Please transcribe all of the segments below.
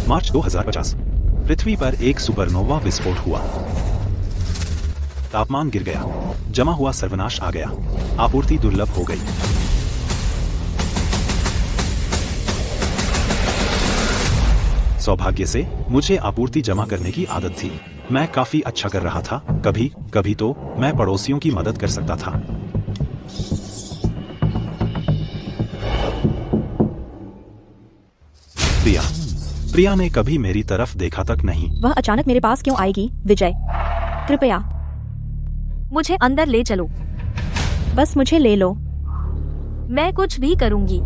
मार्च 2050 पृथ्वी पर एक सुपरनोवा विस्फोट हुआ। तापमान गिर गया, जमा हुआ सर्वनाश आ गया, आपूर्ति दुर्लभ हो गई। सौभाग्य से मुझे आपूर्ति जमा करने की आदत थी। मैं काफी अच्छा कर रहा था। कभी कभी तो मैं पड़ोसियों की मदद कर सकता था। प्रिया ने कभी मेरी तरफ देखा तक नहीं। वह अचानक मेरे पास क्यों आएगी? विजय, कृपया मुझे अंदर ले चलो। बस मुझे ले लो। मैं कुछ भी करूंगी।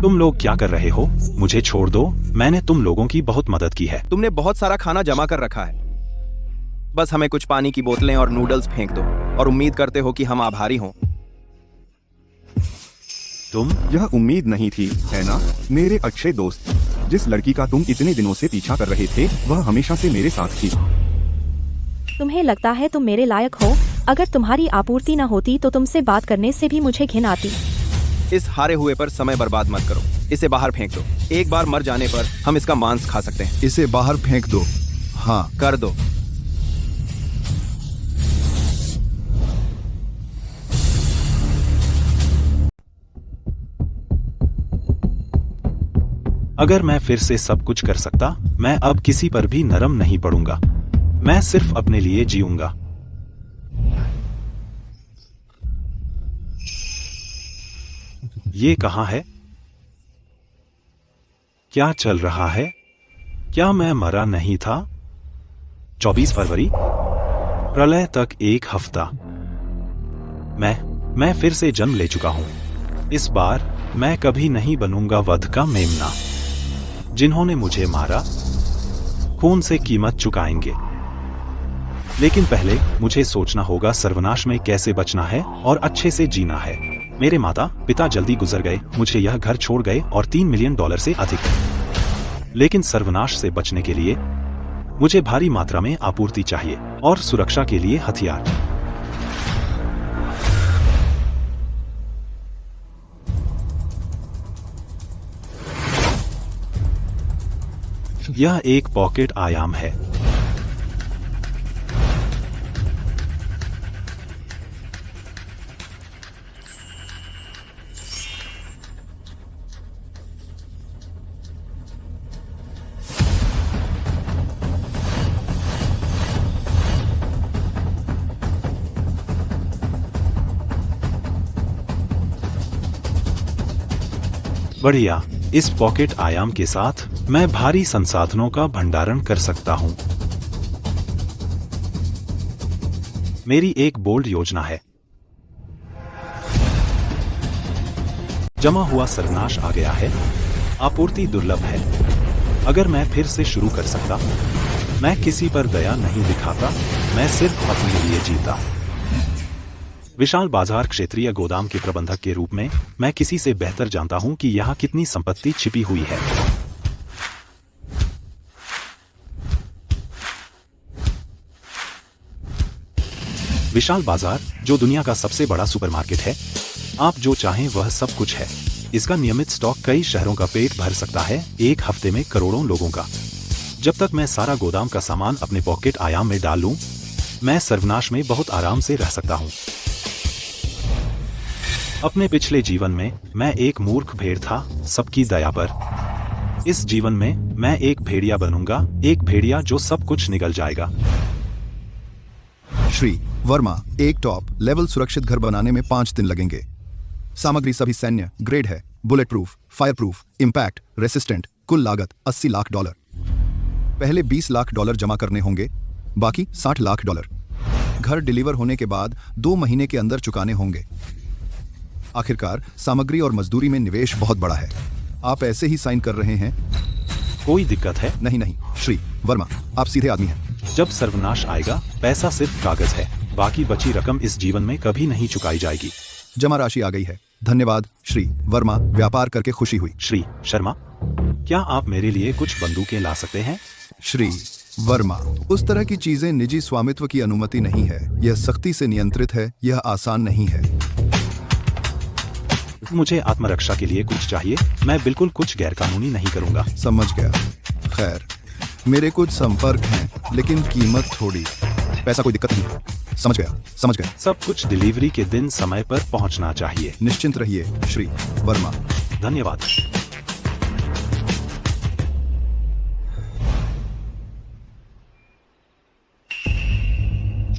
तुम लोग क्या कर रहे हो? मुझे छोड़ दो। मैंने तुम लोगों की बहुत मदद की है। तुमने बहुत सारा खाना जमा कर रखा है। बस हमें कुछ पानी की बोतलें और नूडल्स फेंक दो और उम्मीद करते हो कि हम आभारी हों। तुम यह उम्मीद नहीं थी, है ना मेरे अच्छे दोस्त? जिस लड़की का तुम इतने दिनों से पीछा कर रहे थे वह हमेशा से मेरे साथ थी। तुम्हें लगता है तुम मेरे लायक हो? अगर तुम्हारी आपूर्ति न होती तो तुमसे बात करने से भी मुझे घिन आती। इस हारे हुए पर समय बर्बाद मत करो। इसे बाहर फेंक दो। एक बार मर जाने पर हम इसका मांस खा सकते हैं। इसे बाहर फेंक दो। हाँ, कर दो। अगर मैं फिर से सब कुछ कर सकता, मैं अब किसी पर भी नरम नहीं पड़ूंगा। मैं सिर्फ अपने लिए जीऊंगा। ये कहाँ है? क्या चल रहा है? क्या मैं मरा नहीं था? 24 फरवरी, प्रलय तक 1 हफ्ता। मैं फिर से जन्म ले चुका हूं। इस बार मैं कभी नहीं बनूंगा वध का मेमना। जिन्होंने मुझे मारा खून से कीमत चुकाएंगे। लेकिन पहले मुझे सोचना होगा सर्वनाश में कैसे बचना है और अच्छे से जीना है। मेरे माता पिता जल्दी गुजर गए, मुझे यह घर छोड़ गए और $3 मिलियन से अधिक। लेकिन सर्वनाश से बचने के लिए मुझे भारी मात्रा में आपूर्ति चाहिए और सुरक्षा के लिए हथियार। यह एक पॉकेट आयाम है। बढ़िया। इस पॉकेट आयाम के साथ मैं भारी संसाधनों का भंडारण कर सकता हूं। मेरी एक बोल्ड योजना है। जमा हुआ सर्वनाश आ गया है, आपूर्ति दुर्लभ है। अगर मैं फिर से शुरू कर सकता, मैं किसी पर दया नहीं दिखाता, मैं सिर्फ अपने लिए जीता। विशाल बाजार क्षेत्रीय गोदाम के प्रबंधक के रूप में मैं किसी से बेहतर जानता हूं कि यहां कितनी संपत्ति छिपी हुई है। विशाल बाजार, जो दुनिया का सबसे बड़ा सुपरमार्केट है, आप जो चाहें वह सब कुछ है। इसका नियमित स्टॉक कई शहरों का पेट भर सकता है, एक हफ्ते में करोड़ों लोगों का। जब तक मैं सारा गोदाम का सामान अपने पॉकेट आयाम में डाल लूं, मैं सर्वनाश में बहुत आराम से रह सकता हूं। अपने पिछले जीवन में मैं एक मूर्ख भेड़ था, सबकी दया पर। इस जीवन में मैं एक भेड़िया बनूंगा, एक भेड़िया जो सब कुछ निगल जाएगा। श्री वर्मा, एक टॉप लेवल सुरक्षित घर बनाने में 5 दिन लगेंगे। सामग्री सभी सैन्य ग्रेड है, bullet proof, fire proof, impact resistant. कुल लागत $80 लाख। पहले $20 लाख जमा करने होंगे, बाकी $60 लाख। घर डिलीवर होने के बाद 2 महीने के अंदर चुकाने होंगे। आखिरकार सामग्री और मजदूरी में निवेश बहुत बड़ा है। आप ऐसे ही साइन कर रहे हैं? कोई दिक्कत है? नहीं श्री वर्मा, आप सीधे आदमी हैं। जब सर्वनाश आएगा, पैसा सिर्फ कागज है, बाकी बची रकम इस जीवन में कभी नहीं चुकाई जाएगी। जमा राशि आ गई है। धन्यवाद श्री वर्मा, व्यापार करके खुशी हुई। श्री शर्मा, क्या आप मेरे लिए कुछ बंदूकें ला सकते हैं? श्री वर्मा, उस तरह की चीजें निजी स्वामित्व की अनुमति नहीं है। यह सख्ती से नियंत्रित है। यह आसान नहीं है। मुझे आत्मरक्षा के लिए कुछ चाहिए। मैं बिल्कुल कुछ गैरकानूनी नहीं करूंगा। समझ गया। खैर, मेरे कुछ संपर्क हैं, लेकिन कीमत थोड़ी। पैसा कोई दिक्कत नहीं। समझ गया। सब कुछ डिलीवरी के दिन समय पर पहुंचना चाहिए। निश्चिंत रहिए श्री वर्मा। धन्यवाद।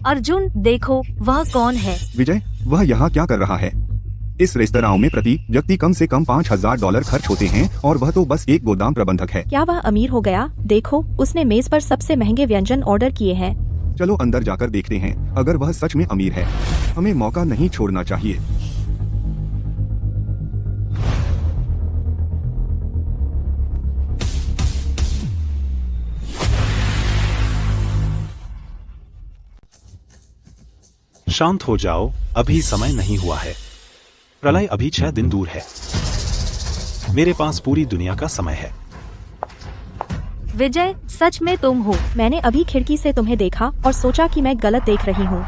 अर्जुन, देखो वह कौन है। विजय, वह यहाँ क्या कर रहा है? इस रेस्तरां में प्रति व्यक्ति कम से कम $5000 खर्च होते हैं और वह तो बस एक गोदाम प्रबंधक है। क्या वह अमीर हो गया? देखो, उसने मेज पर सबसे महंगे व्यंजन ऑर्डर किए हैं। चलो अंदर जाकर देखते हैं। अगर वह सच में अमीर है, हमें मौका नहीं छोड़ना चाहिए। शांत हो जाओ, अभी समय नहीं हुआ है। प्रलय अभी 6 दिन दूर है। मेरे पास पूरी दुनिया का समय है। विजय, सच में तुम हो? मैंने अभी खिड़की से तुम्हें देखा और सोचा कि मैं गलत देख रही हूँ।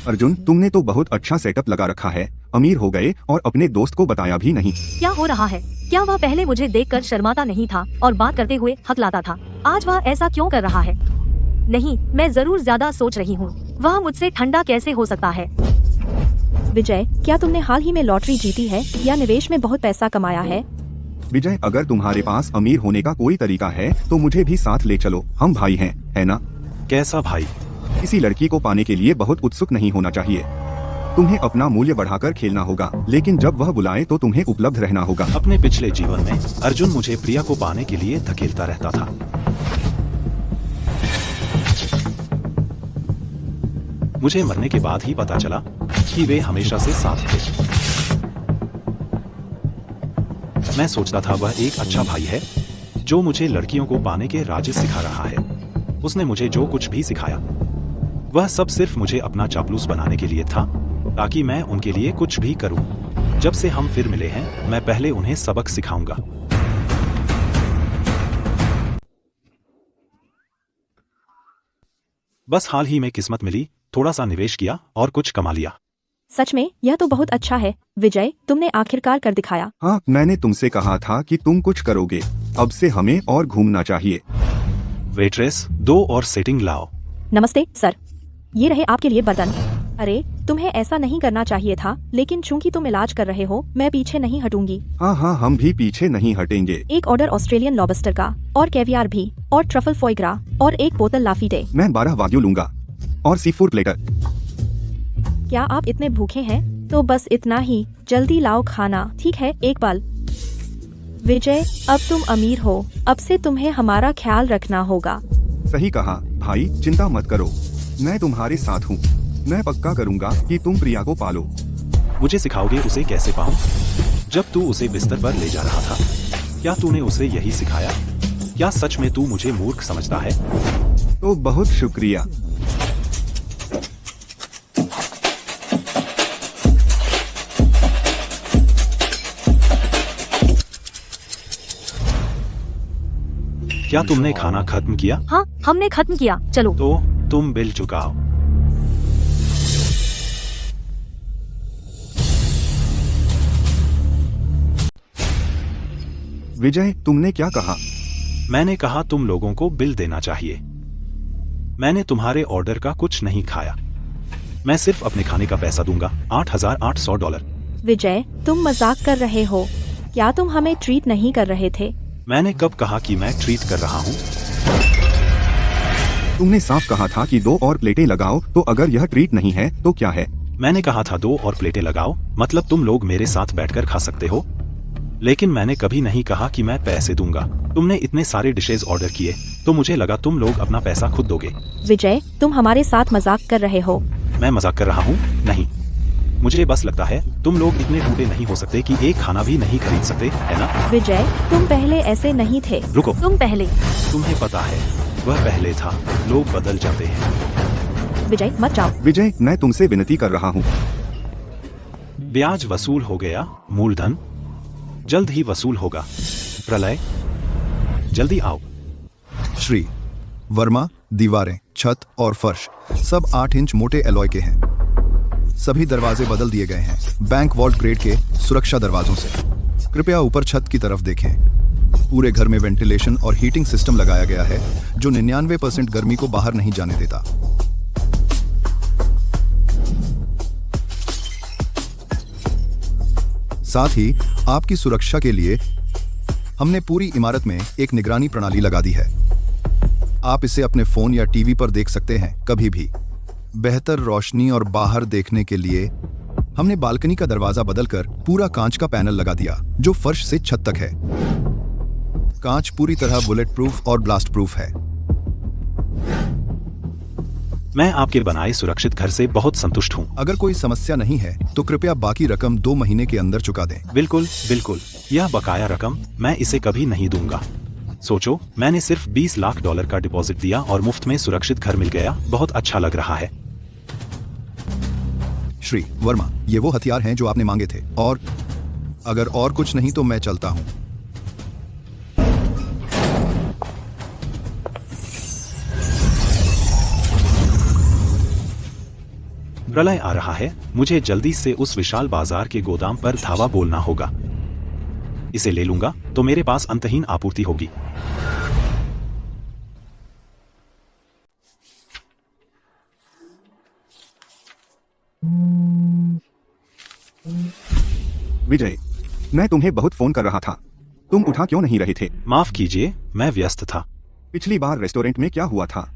अर्जुन, तुमने तो बहुत अच्छा सेटअप लगा रखा है। अमीर हो गए और अपने दोस्त को बताया भी नहीं। क्या हो रहा है? क्या वह पहले मुझे देखकर शर्माता नहीं था और बात करते हुए हकलाता था? आज वह ऐसा क्यों कर रहा है? नहीं, मैं जरूर ज्यादा सोच रही हूँ। वह मुझसे ठंडा कैसे हो सकता है? विजय, क्या तुमने हाल ही में लॉटरी जीती है या निवेश में बहुत पैसा कमाया है? विजय, अगर तुम्हारे पास अमीर होने का कोई तरीका है तो मुझे भी साथ ले चलो। हम भाई हैं, है ना? कैसा भाई? किसी लड़की को पाने के लिए बहुत उत्सुक नहीं होना चाहिए। तुम्हें अपना मूल्य बढ़ाकर खेलना होगा, लेकिन जब वह बुलाए तो तुम्हें उपलब्ध रहना होगा। अपने पिछले जीवन में अर्जुन मुझे प्रिया को पाने के लिए धकेलता रहता था। मुझे मरने के बाद ही पता चला कि वे हमेशा से साथ थे। मैं सोचता था वह एक अच्छा भाई है जो मुझे लड़कियों को पाने के राज सिखा रहा है। उसने मुझे जो कुछ भी सिखाया वह सब सिर्फ मुझे अपना चापलूस बनाने के लिए था, ताकि मैं उनके लिए कुछ भी करूं। जब से हम फिर मिले हैं, मैं पहले उन्हें सबक सिखाऊंगा। बस हाल ही में किस्मत मिली, थोड़ा सा निवेश किया और कुछ कमा लिया। सच में यह तो बहुत अच्छा है विजय, तुमने आखिरकार कर दिखाया। हाँ, मैंने तुमसे कहा था कि तुम कुछ करोगे। अब से हमें और घूमना चाहिए। वेट्रेस, 2 और सेटिंग लाओ। नमस्ते सर, ये रहे आपके लिए बर्तन। अरे, तुम्हें ऐसा नहीं करना चाहिए था, लेकिन चूंकि तुम इलाज कर रहे हो, मैं पीछे नहीं हटूंगी। हाँ हाँ, हम भी पीछे नहीं हटेंगे। एक ऑर्डर ऑस्ट्रेलियन लॉबस्टर का, और कैवियार भी, और ट्रफल फोइग्रा, और एक बोतल लाफीटे। मैं 12 वाग्यू लूंगा और सी फूड प्लेटर। क्या आप इतने भूखे हैं? तो बस इतना ही, जल्दी लाओ खाना। ठीक है, एक पल। विजय, अब तुम अमीर हो, अब से तुम्हें हमारा ख्याल रखना होगा। सही कहा भाई, चिंता मत करो, मैं तुम्हारे साथ हूँ। मैं पक्का करूँगा कि तुम प्रिया को पालो। मुझे सिखाओगे उसे कैसे पाऊं? जब तू उसे बिस्तर पर ले जा रहा था, क्या तूने उसे यही सिखाया? क्या सच में तू मुझे मूर्ख समझता है? तो बहुत शुक्रिया। क्या तुमने खाना खत्म किया? हाँ, हमने खत्म किया। चलो। तो तुम बिल चुकाओ। विजय, तुमने क्या कहा? मैंने कहा तुम लोगों को बिल देना चाहिए। मैंने तुम्हारे ऑर्डर का कुछ नहीं खाया। मैं सिर्फ अपने खाने का पैसा दूंगा, $8,800। विजय, तुम मजाक कर रहे हो। क्या तुम हमें ट्रीट नहीं कर रहे थे? मैंने कब कहा कि मैं ट्रीट कर रहा हूँ? तुमने साफ कहा था कि 2 और प्लेटें लगाओ, तो अगर यह ट्रीट नहीं है तो क्या है? मैंने कहा था 2 और प्लेटें लगाओ, मतलब तुम लोग मेरे साथ बैठकर खा सकते हो। लेकिन मैंने कभी नहीं कहा कि मैं पैसे दूंगा। तुमने इतने सारे डिशेज ऑर्डर किए, तो मुझे लगा तुम लोग अपना पैसा खुद दोगे। विजय, तुम हमारे साथ मजाक कर रहे हो। मैं मजाक कर रहा हूँ? नहीं, मुझे बस लगता है तुम लोग इतने टूटे नहीं हो सकते कि एक खाना भी नहीं खरीद सकते, है ना? विजय, तुम पहले ऐसे नहीं थे। रुको, तुम पहले। तुम्हें पता है वह पहले था, लोग बदल जाते हैं। विजय, मत जाओ। विजय, मैं तुमसे विनती कर रहा हूँ। ब्याज वसूल हो गया, मूलधन जल्द ही वसूल होगा। प्रलय, जल्दी आओ। श्री वर्मा, दीवारें, छत और फर्श सब 8 इंच मोटे एलॉय के हैं। सभी दरवाजे बदल दिए गए हैं, बैंक वॉल्ट ग्रेड के सुरक्षा दरवाजों से। कृपया ऊपर छत की तरफ देखें। पूरे घर में वेंटिलेशन और हीटिंग सिस्टम लगाया गया है जो 99% गर्मी को बाहर नहीं जाने देता। साथ ही आपकी सुरक्षा के लिए हमने पूरी इमारत में एक निगरानी प्रणाली लगा दी है। आप इसे अपने फोन या टीवी पर देख सकते हैं कभी भी। बेहतर रोशनी और बाहर देखने के लिए हमने बालकनी का दरवाजा बदलकर पूरा कांच का पैनल लगा दिया जो फर्श से छत तक है। कांच पूरी तरह बुलेट प्रूफ और ब्लास्ट प्रूफ है। मैं आपके बनाए सुरक्षित घर से बहुत संतुष्ट हूँ। अगर कोई समस्या नहीं है तो कृपया बाकी रकम 2 महीने के अंदर चुका दें। बिल्कुल बिल्कुल, यह बकाया रकम मैं इसे कभी नहीं दूंगा। सोचो, मैंने सिर्फ $20 लाख का डिपॉजिट दिया और मुफ्त में सुरक्षित घर मिल गया। बहुत अच्छा लग रहा है। श्री वर्मा, ये वो हथियार हैं जो आपने मांगे थे, और अगर और कुछ नहीं तो मैं चलता हूं। प्रलय आ रहा है। मुझे जल्दी से उस विशाल बाजार के गोदाम पर धावा बोलना होगा। इसे ले लूंगा तो मेरे पास अंतहीन आपूर्ति होगी। विजय, मैं तुम्हें बहुत फोन कर रहा था, तुम उठा क्यों नहीं रहे थे? माफ कीजिए, मैं व्यस्त था। पिछली बार रेस्टोरेंट में क्या हुआ था?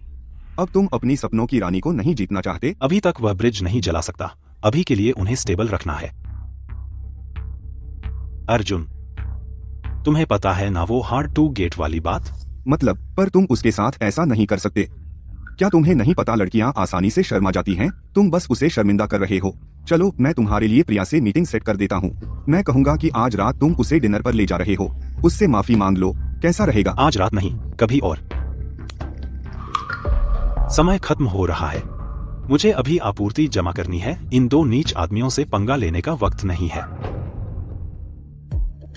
अब तुम अपनी सपनों की रानी को नहीं जीतना चाहते? अभी तक वह ब्रिज नहीं जला सकता। अभी के लिए उन्हें स्टेबल रखना है। अर्जुन, तुम्हें पता है ना वो हार्ड टू गेट वाली बात? मतलब, पर तुम उसके साथ ऐसा नहीं कर सकते। क्या तुम्हें नहीं पता लड़कियां आसानी से शर्मा जाती हैं? तुम बस उसे शर्मिंदा कर रहे हो। चलो, मैं तुम्हारे लिए प्रिया से मीटिंग सेट कर देता हूँ। मैं कहूँगा कि आज रात तुम उसे डिनर पर ले जा रहे हो। उससे माफी मांग लो, कैसा रहेगा? आज रात नहीं, कभी और। समय खत्म हो रहा है। मुझे अभी आपूर्ति जमा करनी है। इन 2 नीच आदमियों से पंगा लेने का वक्त नहीं है।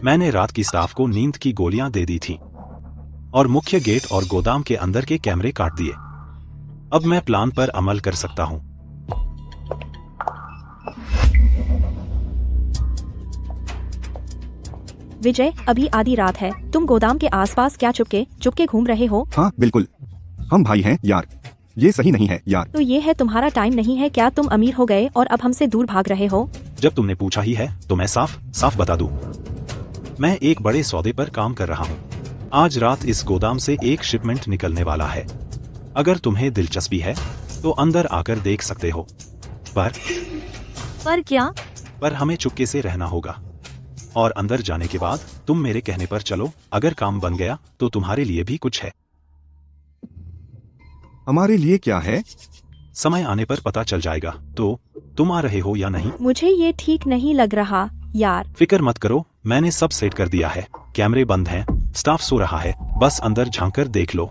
मैंने रात की स्टाफ को नींद की गोलियां दे दी थी और मुख्य गेट और गोदाम के अंदर के कैमरे काट दिए। अब मैं प्लान पर अमल कर सकता हूं। विजय, अभी आधी रात है। तुम गोदाम के आसपास क्या चुपके घूम रहे हो? हाँ बिल्कुल, हम भाई हैं यार। ये सही नहीं है यार। तो ये है तुम्हारा टाइम नहीं है क्या? तुम अमीर हो गए और अब हमसे दूर भाग रहे हो? जब तुमने पूछा ही है तो मैं साफ बता दूं। मैं एक बड़े सौदे पर काम कर रहा हूं। आज रात इस गोदाम से एक शिपमेंट निकलने वाला है। अगर तुम्हें दिलचस्पी है तो अंदर आकर देख सकते हो। पर क्या? पर हमें चुपके से रहना होगा और अंदर जाने के बाद तुम मेरे कहने पर चलो। अगर काम बन गया तो तुम्हारे लिए भी कुछ है। हमारे लिए क्या है? समय आने पर पता चल जाएगा। तो तुम आ रहे हो या नहीं? मुझे ये ठीक नहीं लग रहा यार। फिक्र मत करो, मैंने सब सेट कर दिया है। कैमरे बंद हैं, स्टाफ सो रहा है। बस अंदर झांककर देख लो।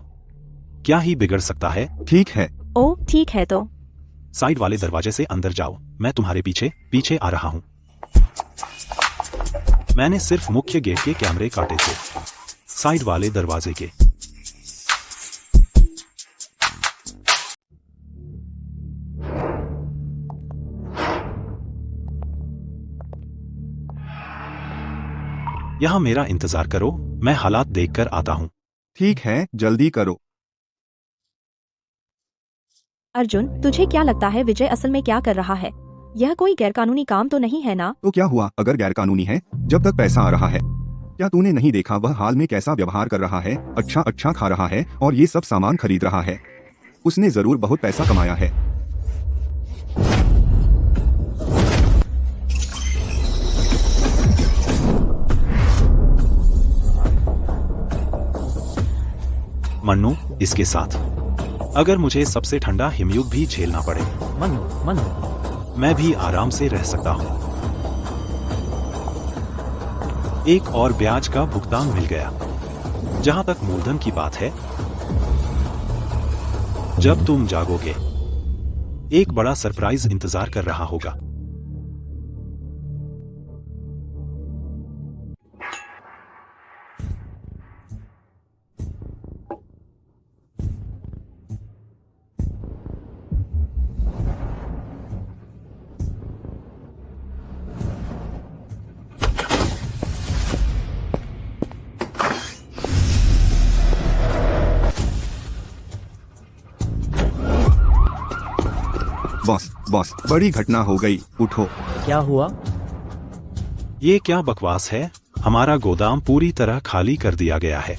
क्या ही बिगड़ सकता है। ठीक है। ओ ठीक है, तो साइड वाले दरवाजे से अंदर जाओ। मैं तुम्हारे पीछे आ रहा हूँ। मैंने सिर्फ मुख्य गेट के कैमरे काटे थे, साइड वाले दरवाजे के। यहाँ मेरा इंतजार करो, मैं हालात देखकर आता हूँ। ठीक है, जल्दी करो। अर्जुन, तुझे क्या लगता है विजय असल में क्या कर रहा है? यह कोई गैरकानूनी काम तो नहीं है ना? तो क्या हुआ अगर गैरकानूनी है, जब तक पैसा आ रहा है? क्या तूने नहीं देखा वह हाल में कैसा व्यवहार कर रहा है? अच्छा खा रहा है और ये सब सामान खरीद रहा है। उसने जरूर बहुत पैसा कमाया है। मन्नू, इसके साथ अगर मुझे सबसे ठंडा हिमयुग भी झेलना पड़े, मन्नू, मैं भी आराम से रह सकता हूँ। एक और ब्याज का भुगतान मिल गया। जहां तक मूलधन की बात है, जब तुम जागोगे एक बड़ा सरप्राइज इंतजार कर रहा होगा। बॉस, बड़ी घटना हो गई, उठो। क्या हुआ? ये क्या बकवास है? हमारा गोदाम पूरी तरह खाली कर दिया गया है।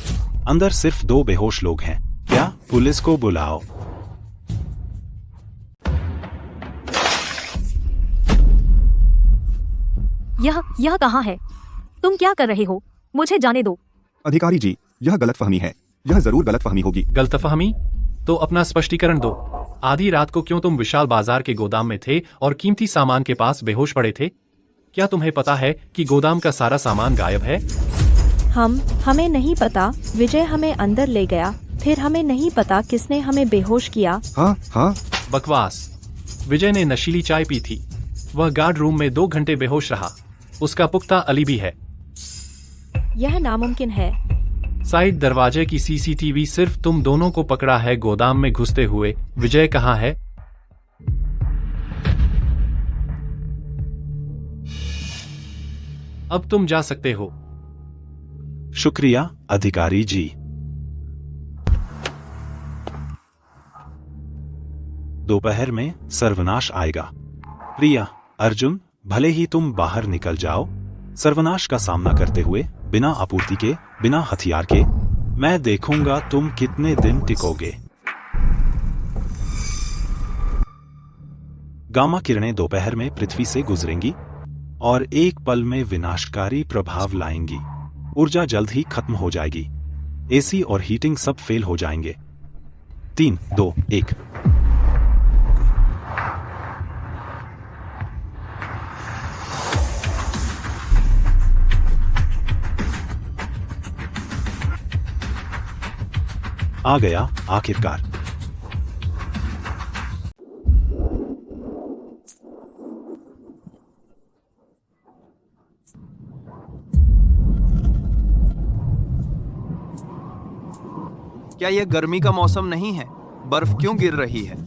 अंदर सिर्फ 2 बेहोश लोग हैं। क्या? पुलिस को बुलाओ। यह कहाँ है? तुम क्या कर रहे हो? मुझे जाने दो। अधिकारी जी, यह गलतफहमी है। यह जरूर गलतफहमी होगी। गलतफहमी? तो अपना स्पष्टीकरण दो। आधी रात को क्यों तुम विशाल बाजार के गोदाम में थे और कीमती सामान के पास बेहोश पड़े थे? क्या तुम्हें पता है कि गोदाम का सारा सामान गायब है? हमें नहीं पता। विजय हमें अंदर ले गया, फिर हमें नहीं पता किसने हमें बेहोश किया। हाँ। बकवास। विजय ने नशीली चाय पी थी। वह गार्ड रूम में 2 घंटे बेहोश रहा। उसका पुख्ता अलीबी है। यह नामुमकिन है। साइड दरवाजे की सीसीटीवी सिर्फ तुम दोनों को पकड़ा है गोदाम में घुसते हुए। विजय कहाँ है? अब तुम जा सकते हो। शुक्रिया, अधिकारी जी। दोपहर में सर्वनाश आएगा। प्रिया, अर्जुन, भले ही तुम बाहर निकल जाओ, सर्वनाश का सामना करते हुए, बिना आपूर्ति के, बिना हथियार के, मैं देखूंगा तुम कितने दिन टिकोगे। गामा किरणें दोपहर में पृथ्वी से गुजरेंगी और एक पल में विनाशकारी प्रभाव लाएंगी। ऊर्जा जल्द ही खत्म हो जाएगी। एसी और हीटिंग सब फेल हो जाएंगे। 3, 2, 1। आ गया आखिरकार। क्या यह गर्मी का मौसम नहीं है? बर्फ क्यों गिर रही है?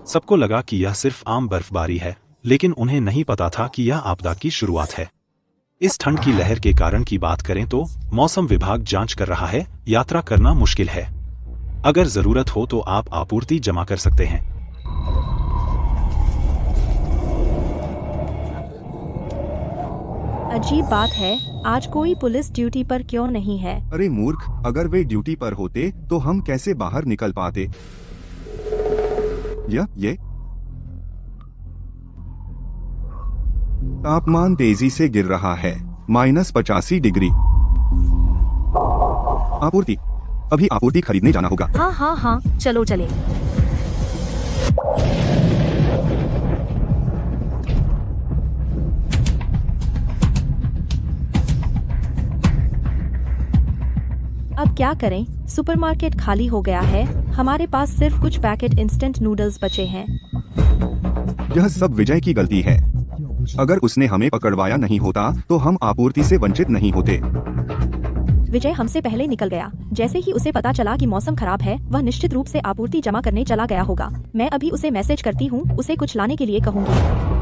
सबको लगा कि यह सिर्फ आम बर्फबारी है, लेकिन उन्हें नहीं पता था कि यह आपदा की शुरुआत है। इस ठंड की लहर के कारण की बात करें तो मौसम विभाग जांच कर रहा है। यात्रा करना मुश्किल है। अगर जरूरत हो तो आप आपूर्ति जमा कर सकते हैं। अजीब बात है, आज कोई पुलिस ड्यूटी पर क्यों नहीं है? अरे मूर्ख, अगर वे ड्यूटी पर होते तो हम कैसे बाहर निकल पाते? ये तापमान तेजी से गिर रहा है, -85 डिग्री। आपूर्ति, अभी आपूर्ति खरीदने जाना होगा। हाँ, चलो चले। अब क्या करें? सुपरमार्केट खाली हो गया है। हमारे पास सिर्फ कुछ पैकेट इंस्टेंट नूडल्स बचे हैं। यह सब विजय की गलती है। अगर उसने हमें पकड़वाया नहीं होता तो हम आपूर्ति से वंचित नहीं होते। विजय हमसे पहले निकल गया। जैसे ही उसे पता चला कि मौसम खराब है, वह निश्चित रूप से आपूर्ति जमा करने चला गया होगा। मैं अभी उसे मैसेज करती हूँ, उसे कुछ लाने के लिए कहूँगी।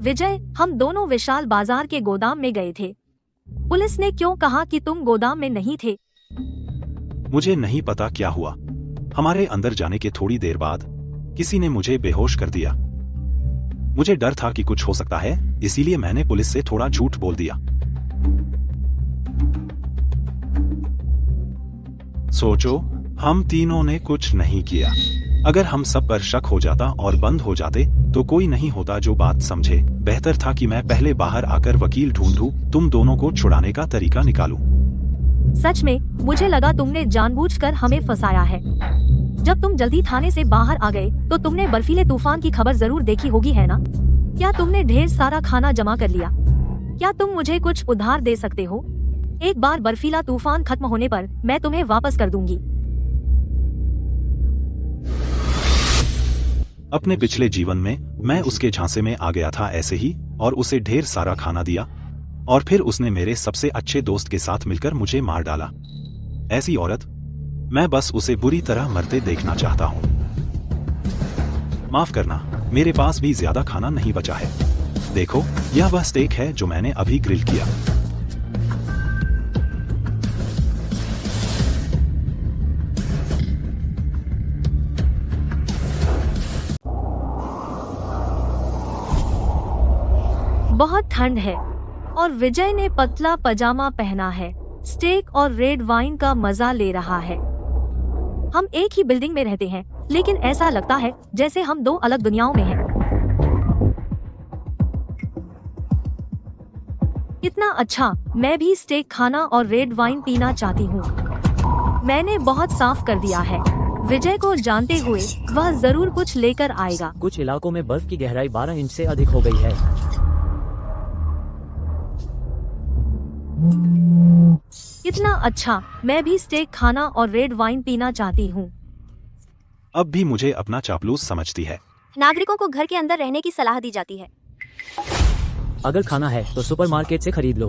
विजय, हम दोनों विशाल बाजार के गोदाम में गए थे। पुलिस ने क्यों कहा कि तुम गोदाम में नहीं थे? मुझे नहीं पता क्या हुआ। हमारे अंदर जाने के थोड़ी देर बाद किसी ने मुझे बेहोश कर दिया। मुझे डर था कि कुछ हो सकता है, इसीलिए मैंने पुलिस से थोड़ा झूठ बोल दिया। सोचो, हम तीनों ने कुछ नहीं किया। अगर हम सब पर शक हो जाता और बंद हो जाते तो कोई नहीं होता जो बात समझे। बेहतर था कि मैं पहले बाहर आकर वकील ढूंढूं, तुम दोनों को छुड़ाने का तरीका निकालूं। सच में मुझे लगा तुमने जानबूझकर हमें फंसाया है। जब तुम जल्दी थाने से बाहर आ गए तो तुमने बर्फीले तूफान की खबर जरूर देखी होगी, है ना? क्या तुमने ढेर सारा खाना जमा कर लिया? क्या तुम मुझे कुछ उधार दे सकते हो? एक बार बर्फीला तूफान खत्म होने पर मैं तुम्हें वापस कर दूंगी। अपने पिछले जीवन में मैं उसके झांसे में आ गया था ऐसे ही, और उसे ढेर सारा खाना दिया, और फिर उसने मेरे सबसे अच्छे दोस्त के साथ मिलकर मुझे मार डाला। ऐसी औरत मैं बस उसे बुरी तरह मरते देखना चाहता हूँ। माफ करना, मेरे पास भी ज्यादा खाना नहीं बचा है। देखो, यह वह स्टेक है जो मैंने अभी ग्रिल किया। बहुत ठंड है और विजय ने पतला पजामा पहना है, स्टेक और रेड वाइन का मजा ले रहा है। हम एक ही बिल्डिंग में रहते हैं, लेकिन ऐसा लगता है जैसे हम दो अलग दुनियाओं में हैं। इतना अच्छा, मैं भी स्टेक खाना और रेड वाइन पीना चाहती हूँ। मैंने बहुत साफ कर दिया है। विजय को जानते हुए वह जरूर कुछ लेकर आएगा। कुछ इलाकों में बर्फ की गहराई 12 इंच से अधिक हो गई है। इतना अच्छा, मैं भी स्टेक खाना और रेड वाइन पीना चाहती हूँ। अब भी मुझे अपना चापलूस समझती है। नागरिकों को घर के अंदर रहने की सलाह दी जाती है। अगर खाना है तो सुपरमार्केट से खरीद लो।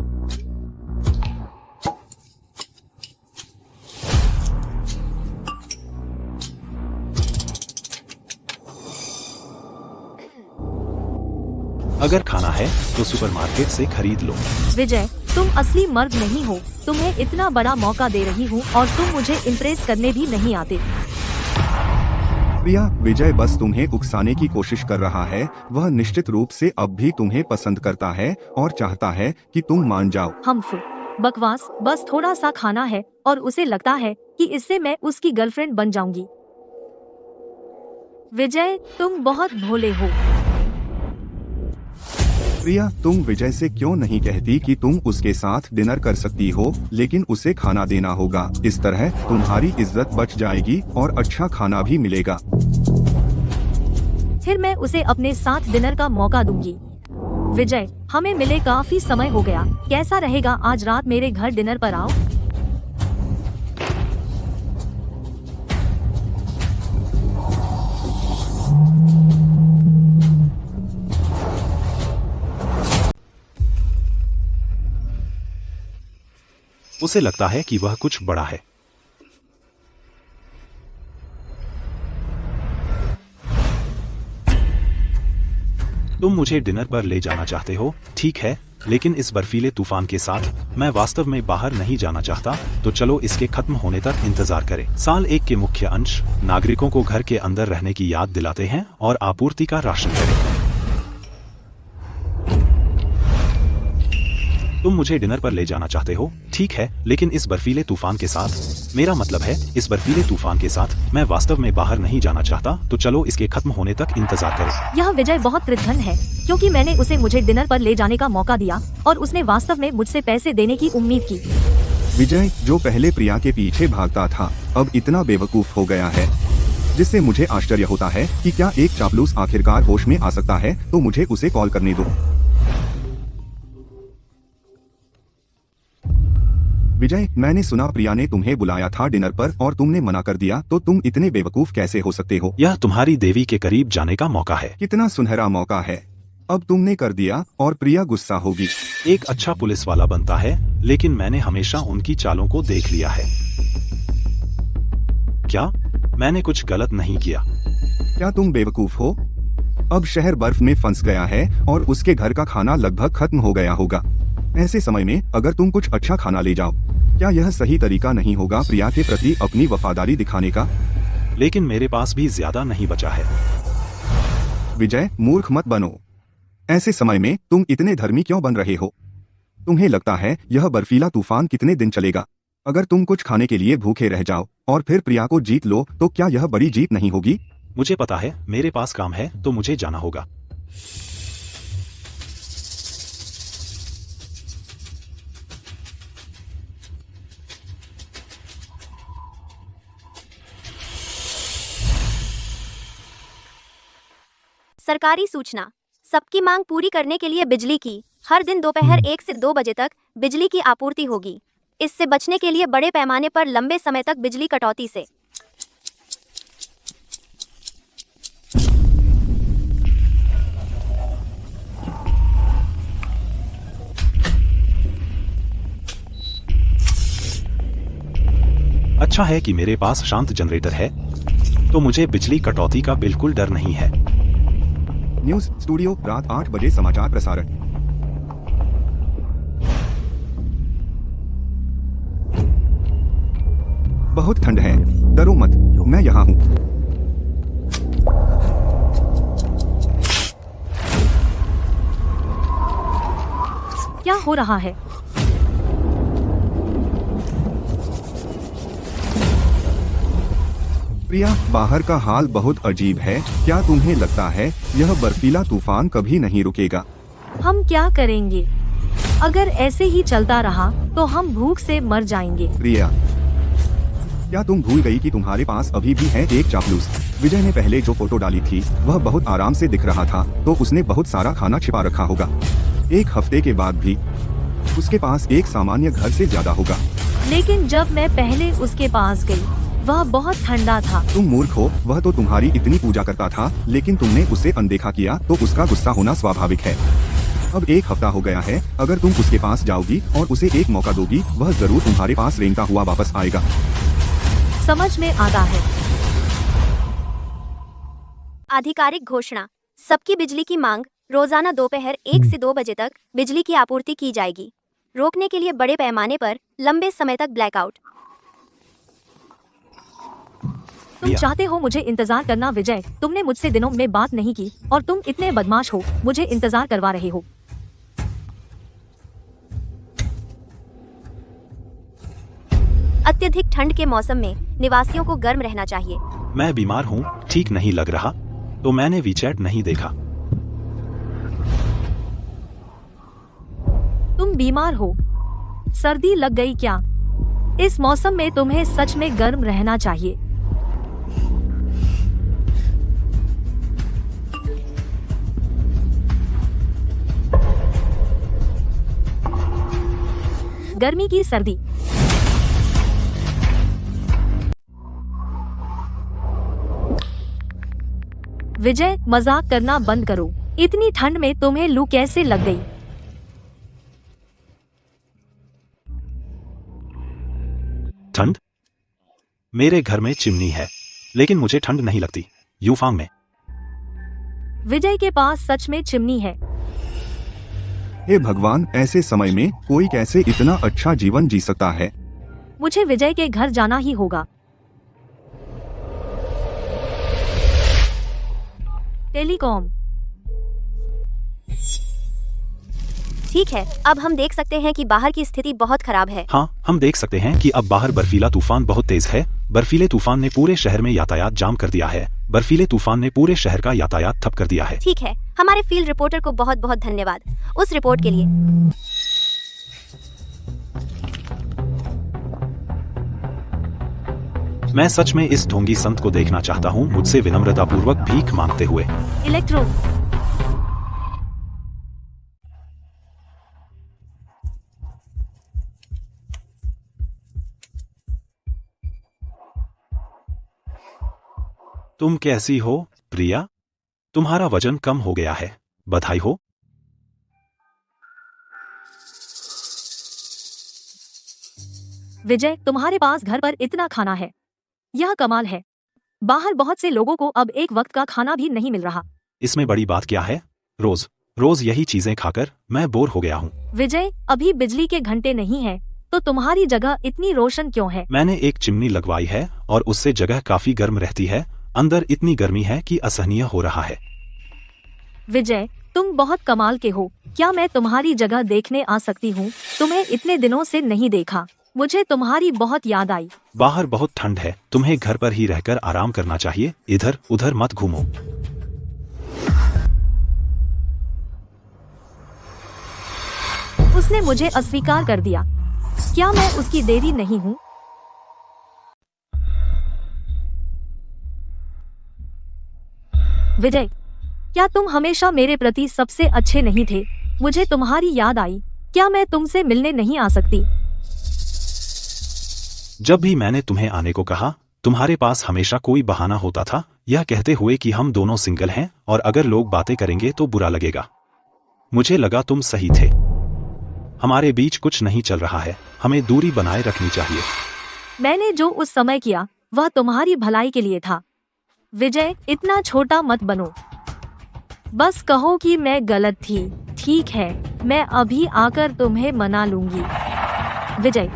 अगर खाना है तो सुपरमार्केट से खरीद लो। विजय, तुम असली मर्द नहीं हो। तुम्हें इतना बड़ा मौका दे रही हूँ और तुम मुझे इम्प्रेस करने भी नहीं आते। प्रिया, विजय बस तुम्हें उकसाने की कोशिश कर रहा है। वह निश्चित रूप से अब भी तुम्हें पसंद करता है और चाहता है कि तुम मान जाओ। हम बकवास, बस थोड़ा सा खाना है और उसे लगता है कि इससे मैं उसकी गर्लफ्रेंड बन जाऊंगी। विजय, तुम बहुत भोले हो। प्रिया, तुम विजय से क्यों नहीं कहती कि तुम उसके साथ डिनर कर सकती हो, लेकिन उसे खाना देना होगा। इस तरह तुम्हारी इज्जत बच जाएगी और अच्छा खाना भी मिलेगा। फिर मैं उसे अपने साथ डिनर का मौका दूंगी। विजय, हमें मिले काफी समय हो गया। कैसा रहेगा आज रात मेरे घर डिनर पर आओ? उसे लगता है कि वह कुछ बड़ा है। तुम मुझे डिनर पर ले जाना चाहते हो, ठीक है, लेकिन इस बर्फीले तूफान के साथ मैं वास्तव में बाहर नहीं जाना चाहता। तो चलो इसके खत्म होने तक इंतजार करें। साल 1 के मुख्य अंश नागरिकों को घर के अंदर रहने की याद दिलाते हैं और आपूर्ति का राशन करें। तुम मुझे डिनर पर ले जाना चाहते हो, ठीक है, लेकिन इस बर्फीले तूफान के साथ, मेरा मतलब है इस बर्फीले तूफान के साथ मैं वास्तव में बाहर नहीं जाना चाहता। तो चलो इसके खत्म होने तक इंतजार करें। यह विजय बहुत कृतघ्न है, क्योंकि मैंने उसे मुझे डिनर पर ले जाने का मौका दिया और उसने वास्तव में मुझसे पैसे देने की उम्मीद की। विजय, जो पहले प्रिया के पीछे भागता था, अब इतना बेवकूफ हो गया है, जिससे मुझे आश्चर्य होता है कि क्या एक चापलूस आखिरकार होश में आ सकता है। तो मुझे उसे कॉल करने दो। विजय, मैंने सुना प्रिया ने तुम्हें बुलाया था डिनर पर और तुमने मना कर दिया। तो तुम इतने बेवकूफ कैसे हो सकते हो? यह तुम्हारी देवी के करीब जाने का मौका है। कितना सुनहरा मौका है। अब तुमने कर दिया और प्रिया गुस्सा होगी। एक अच्छा पुलिस वाला बनता है, लेकिन मैंने हमेशा उनकी चालों को देख लिया है। क्या मैंने कुछ गलत नहीं किया? क्या तुम बेवकूफ हो? अब शहर बर्फ में फंस गया है और उसके घर का खाना लगभग खत्म हो गया होगा। ऐसे समय में अगर तुम कुछ अच्छा खाना ले जाओ, क्या यह सही तरीका नहीं होगा प्रिया के प्रति अपनी वफादारी दिखाने का? लेकिन मेरे पास भी ज्यादा नहीं बचा है। विजय, मूर्ख मत बनो। ऐसे समय में तुम इतने धर्मी क्यों बन रहे हो? तुम्हें लगता है यह बर्फीला तूफान कितने दिन चलेगा? अगर तुम कुछ खाने के लिए भूखे रह जाओ और फिर प्रिया को जीत लो, तो क्या यह बड़ी जीत नहीं होगी? मुझे पता है मेरे पास काम है, तो मुझे जाना होगा। सरकारी सूचना। सबकी मांग पूरी करने के लिए बिजली की हर दिन दोपहर 1 से 2 बजे तक बिजली की आपूर्ति होगी। इससे बचने के लिए बड़े पैमाने पर लंबे समय तक बिजली कटौती से अच्छा है कि मेरे पास शांत जनरेटर है, तो मुझे बिजली कटौती का बिल्कुल डर नहीं है। न्यूज स्टूडियो रात 8 बजे समाचार प्रसारण। बहुत ठंड है, डरो मत, मैं यहाँ हूँ। क्या हो रहा है? प्रिया, बाहर का हाल बहुत अजीब है। क्या तुम्हें लगता है यह बर्फीला तूफान कभी नहीं रुकेगा? हम क्या करेंगे? अगर ऐसे ही चलता रहा तो हम भूख से मर जाएंगे। प्रिया, क्या तुम भूल गई कि तुम्हारे पास अभी भी है एक चापलूस? विजय ने पहले जो फोटो डाली थी वह बहुत आराम से दिख रहा था, तो उसने बहुत सारा खाना छिपा रखा होगा। 1 हफ्ते के बाद भी उसके पास एक सामान्य घर से ज्यादा होगा। लेकिन जब मैं पहले उसके पास गई, वह बहुत ठंडा था। तुम मूर्ख हो, वह तो तुम्हारी इतनी पूजा करता था, लेकिन तुमने उसे अनदेखा किया, तो उसका गुस्सा होना स्वाभाविक है। अब 1 हफ्ता हो गया है, अगर तुम उसके पास जाओगी और उसे एक मौका दोगी, वह जरूर तुम्हारे पास रेंगता हुआ वापस आएगा। समझ में आता है। आधिकारिक घोषणा। सबकी बिजली की मांग। रोजाना दोपहर 1 से 2 बजे तक बिजली की आपूर्ति की जाएगी। रोकने के लिए बड़े पैमाने पर लंबे समय तक ब्लैकआउट। तुम चाहते हो मुझे इंतजार करना विजय? तुमने मुझसे दिनों में बात नहीं की और तुम इतने बदमाश हो, मुझे इंतजार करवा रहे हो। अत्यधिक ठंड के मौसम में निवासियों को गर्म रहना चाहिए। मैं बीमार हूँ, ठीक नहीं लग रहा, तो मैंने वीचैट नहीं देखा। तुम बीमार हो? सर्दी लग गई क्या? इस मौसम में तुम्हें सच में गर्म रहना चाहिए। गर्मी की सर्दी। विजय, मजाक करना बंद करो। इतनी ठंड में तुम्हें लू कैसे लग गई? ठंड? मेरे घर में चिमनी है, लेकिन मुझे ठंड नहीं लगती। यूफांग में। विजय के पास सच में चिमनी है। हे भगवान, ऐसे समय में कोई कैसे इतना अच्छा जीवन जी सकता है? मुझे विजय के घर जाना ही होगा। टेलीकॉम। ठीक है, अब हम देख सकते हैं कि बाहर की स्थिति बहुत खराब है। हाँ, हम देख सकते हैं कि अब बाहर बर्फीला तूफान बहुत तेज है। बर्फीले तूफान ने पूरे शहर में यातायात जाम कर दिया है। बर्फीले तूफान ने पूरे शहर का यातायात ठप कर दिया है। ठीक है, हमारे फील्ड रिपोर्टर को बहुत बहुत धन्यवाद उस रिपोर्ट के लिए। मैं सच में इस ढोंगी संत को देखना चाहता हूँ, मुझसे विनम्रतापूर्वक भीख मांगते हुए। इलेक्ट्रो। तुम कैसी हो प्रिया? तुम्हारा वजन कम हो गया है, बधाई हो। विजय, तुम्हारे पास घर पर इतना खाना है, यह कमाल है। बाहर बहुत से लोगों को अब एक वक्त का खाना भी नहीं मिल रहा। इसमें बड़ी बात क्या है? रोज रोज यही चीजें खाकर मैं बोर हो गया हूँ। विजय, अभी बिजली के घंटे नहीं है, तो तुम्हारी जगह इतनी रोशन क्यों है? मैंने एक चिमनी लगवाई है और उससे जगह काफी गर्म रहती है। अंदर इतनी गर्मी है कि असहनीय हो रहा है। विजय, तुम बहुत कमाल के हो। क्या मैं तुम्हारी जगह देखने आ सकती हूँ? तुम्हें इतने दिनों से नहीं देखा, मुझे तुम्हारी बहुत याद आई। बाहर बहुत ठंड है, तुम्हें घर पर ही रहकर आराम करना चाहिए, इधर उधर मत घूमो। उसने मुझे अस्वीकार कर दिया। क्या मैं उसकी देवी नहीं हूँ? विजय, क्या तुम हमेशा मेरे प्रति सबसे अच्छे नहीं थे? मुझे तुम्हारी याद आई। क्या मैं तुमसे मिलने नहीं आ सकती? जब भी मैंने तुम्हें आने को कहा, तुम्हारे पास हमेशा कोई बहाना होता था, यह कहते हुए कि हम दोनों सिंगल हैं और अगर लोग बातें करेंगे तो बुरा लगेगा। मुझे लगा तुम सही थे। हमारे बीच कुछ नहीं चल रहा है, हमें दूरी बनाए रखनी चाहिए। मैंने जो उस समय किया वह तुम्हारी भलाई के लिए था। विजय, इतना छोटा मत बनो। बस कहो कि मैं गलत थी। ठीक है, मैं अभी आकर तुम्हें मना लूंगी। विजय,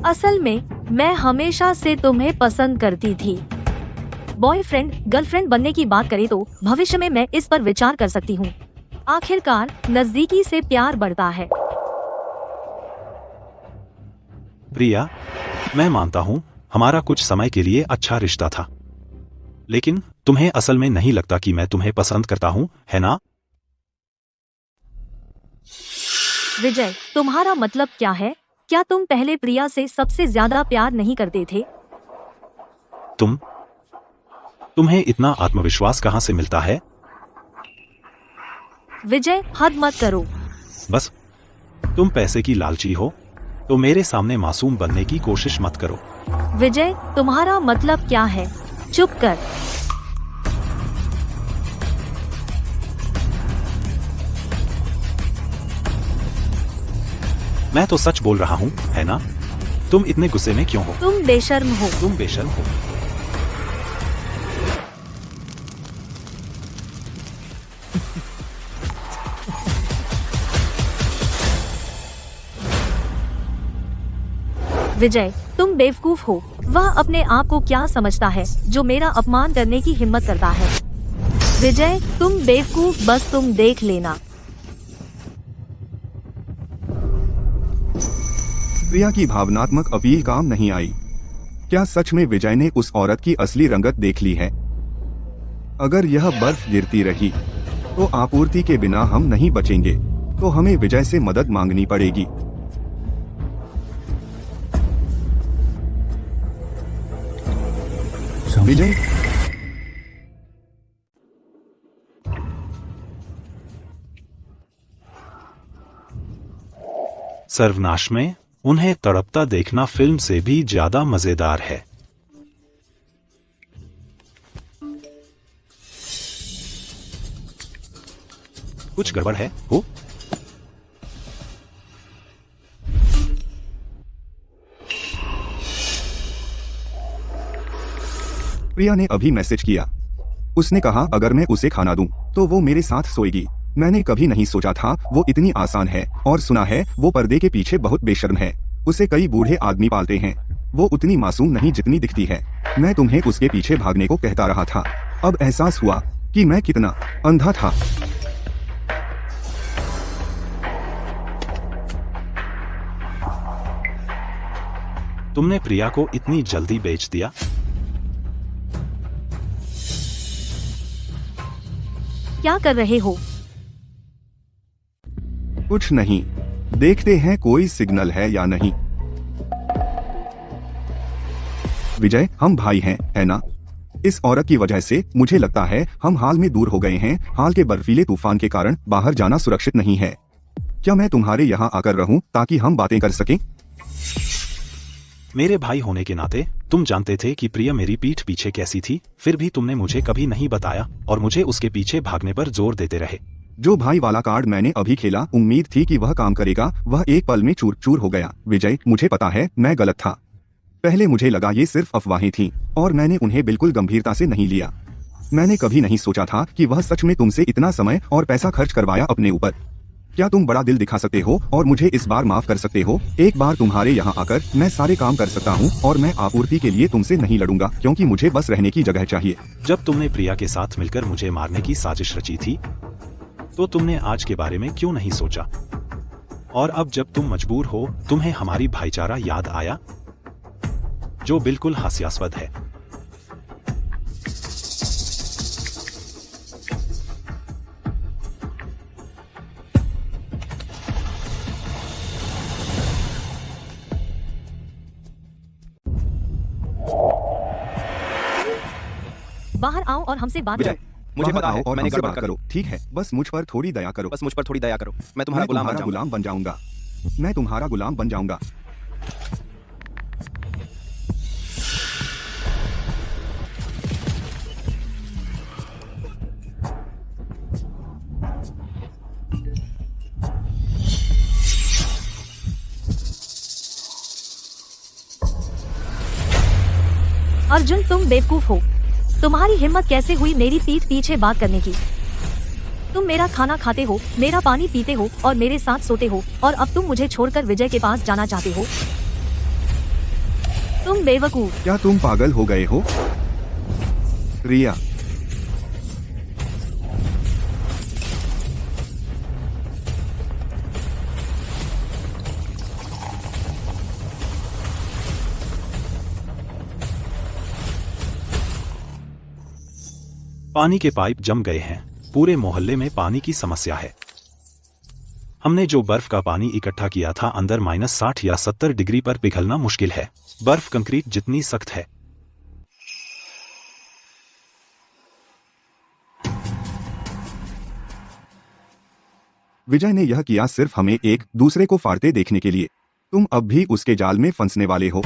असल में मैं हमेशा से तुम्हें पसंद करती थी। बॉयफ्रेंड गर्लफ्रेंड बनने की बात करें तो भविष्य में मैं इस पर विचार कर सकती हूँ। आखिरकार नजदीकी से प्यार बढ़ता है। प्रिया, मैं मानता हूँ हमारा कुछ समय के लिए अच्छा रिश्ता था, लेकिन तुम्हें असल में नहीं लगता कि मैं तुम्हें पसंद करता हूँ, है ना? विजय, तुम्हारा मतलब क्या है? क्या तुम पहले प्रिया से सबसे ज्यादा प्यार नहीं करते थे? तुम्हें इतना आत्मविश्वास कहाँ से मिलता है? विजय, हद मत करो। बस तुम पैसे की लालची हो तो मेरे सामने मासूम बनने की कोशिश मत करो। विजय, तुम्हारा मतलब क्या है? चुप कर। मैं तो सच बोल रहा हूँ, है ना? तुम इतने गुस्से में क्यों हो? तुम बेशर्म हो। तुम बेशर्म हो। विजय, तुम बेवकूफ हो। वह अपने आप को क्या समझता है जो मेरा अपमान करने की हिम्मत करता है? विजय, तुम बेवकूफ, बस तुम देख लेना। प्रिया की भावनात्मक अपील काम नहीं आई। क्या सच में विजय ने उस औरत की असली रंगत देख ली है? अगर यह बर्फ गिरती रही तो आपूर्ति के बिना हम नहीं बचेंगे, तो हमें विजय से मदद मांगनी पड़ेगी। विजय, सर्वनाश में उन्हें तड़पता देखना फिल्म से भी ज्यादा मजेदार है। कुछ गड़बड़ है? हो? प्रिया ने अभी मैसेज किया। उसने कहा अगर मैं उसे खाना दूं तो वो मेरे साथ सोएगी। मैंने कभी नहीं सोचा था वो इतनी आसान है, और सुना है वो पर्दे के पीछे बहुत बेशर्म है। उसे कई बूढ़े आदमी पालते हैं। वो उतनी मासूम नहीं जितनी दिखती है। मैं तुम्हें उसके पीछे भागने को कहता रहा था। अब एहसास हुआ कि मैं कितना अंधा था। तुमने प्रिया को इतनी जल्दी बेच दिया? क्या कर रहे हो? कुछ नहीं, देखते हैं कोई सिग्नल है या नहीं। विजय, हम भाई हैं, है ना? इस औरत की वजह से मुझे लगता है हम हाल में दूर हो गए हैं। हाल के बर्फीले तूफान के कारण बाहर जाना सुरक्षित नहीं है। क्या मैं तुम्हारे यहाँ आकर रहूं ताकि हम बातें कर सकें? मेरे भाई होने के नाते तुम जानते थे कि प्रिया मेरी पीठ पीछे कैसी थी, फिर भी तुमने मुझे कभी नहीं बताया और मुझे उसके पीछे भागने पर जोर देते रहे। जो भाई वाला कार्ड मैंने अभी खेला, उम्मीद थी कि वह काम करेगा, वह एक पल में चूर चूर हो गया। विजय, मुझे पता है मैं गलत था। पहले मुझे लगा ये सिर्फ अफवाहें थीं और मैंने उन्हें बिल्कुल गंभीरता से नहीं लिया। मैंने कभी नहीं सोचा था कि वह सच में तुमसे इतना समय और पैसा खर्च करवाया अपने ऊपर। क्या तुम बड़ा दिल दिखा सकते हो और मुझे इस बार माफ कर सकते हो? एक बार तुम्हारे यहाँ आकर मैं सारे काम कर सकता हूँ और मैं आपूर्ति के लिए तुमसे नहीं लड़ूंगा, क्योंकि मुझे बस रहने की जगह चाहिए। जब तुमने प्रिया के साथ मिलकर मुझे मारने की साजिश रची थी तो तुमने आज के बारे में क्यों नहीं सोचा? और अब जब तुम मजबूर हो, तुम्हें हमारी भाईचारा याद आया, जो बिल्कुल हास्यास्पद है। बाहर आओ और हमसे बात विजय, करो। मुझे बाहर पता आओ है और मैंने हमसे गड़बड़ बात कर करो। ठीक है, बस मुझ पर थोड़ी दया करो। बस मुझ पर थोड़ी दया करो। मैं मैं तुम्हारा गुलाम बन तुम्हारा जाऊंगा। गुलाम बन जाऊंगा। मैं तुम्हारा गुलाम बन जाऊंगा। अर्जुन तुम बेवकूफ हो। तुम्हारी हिम्मत कैसे हुई मेरी पीठ पीछे बात करने की? तुम मेरा खाना खाते हो, मेरा पानी पीते हो और मेरे साथ सोते हो, और अब तुम मुझे छोड़कर विजय के पास जाना चाहते हो। तुम बेवकूफ। क्या तुम पागल हो गए हो? रिया, पानी के पाइप जम गए हैं। पूरे मोहल्ले में पानी की समस्या है। हमने जो बर्फ का पानी इकट्ठा किया था अंदर -60 या 70 डिग्री पर पिघलना मुश्किल है। बर्फ कंक्रीट जितनी सख्त है। विजय ने यह किया सिर्फ हमें एक दूसरे को फाड़ते देखने के लिए। तुम अब भी उसके जाल में फंसने वाले हो।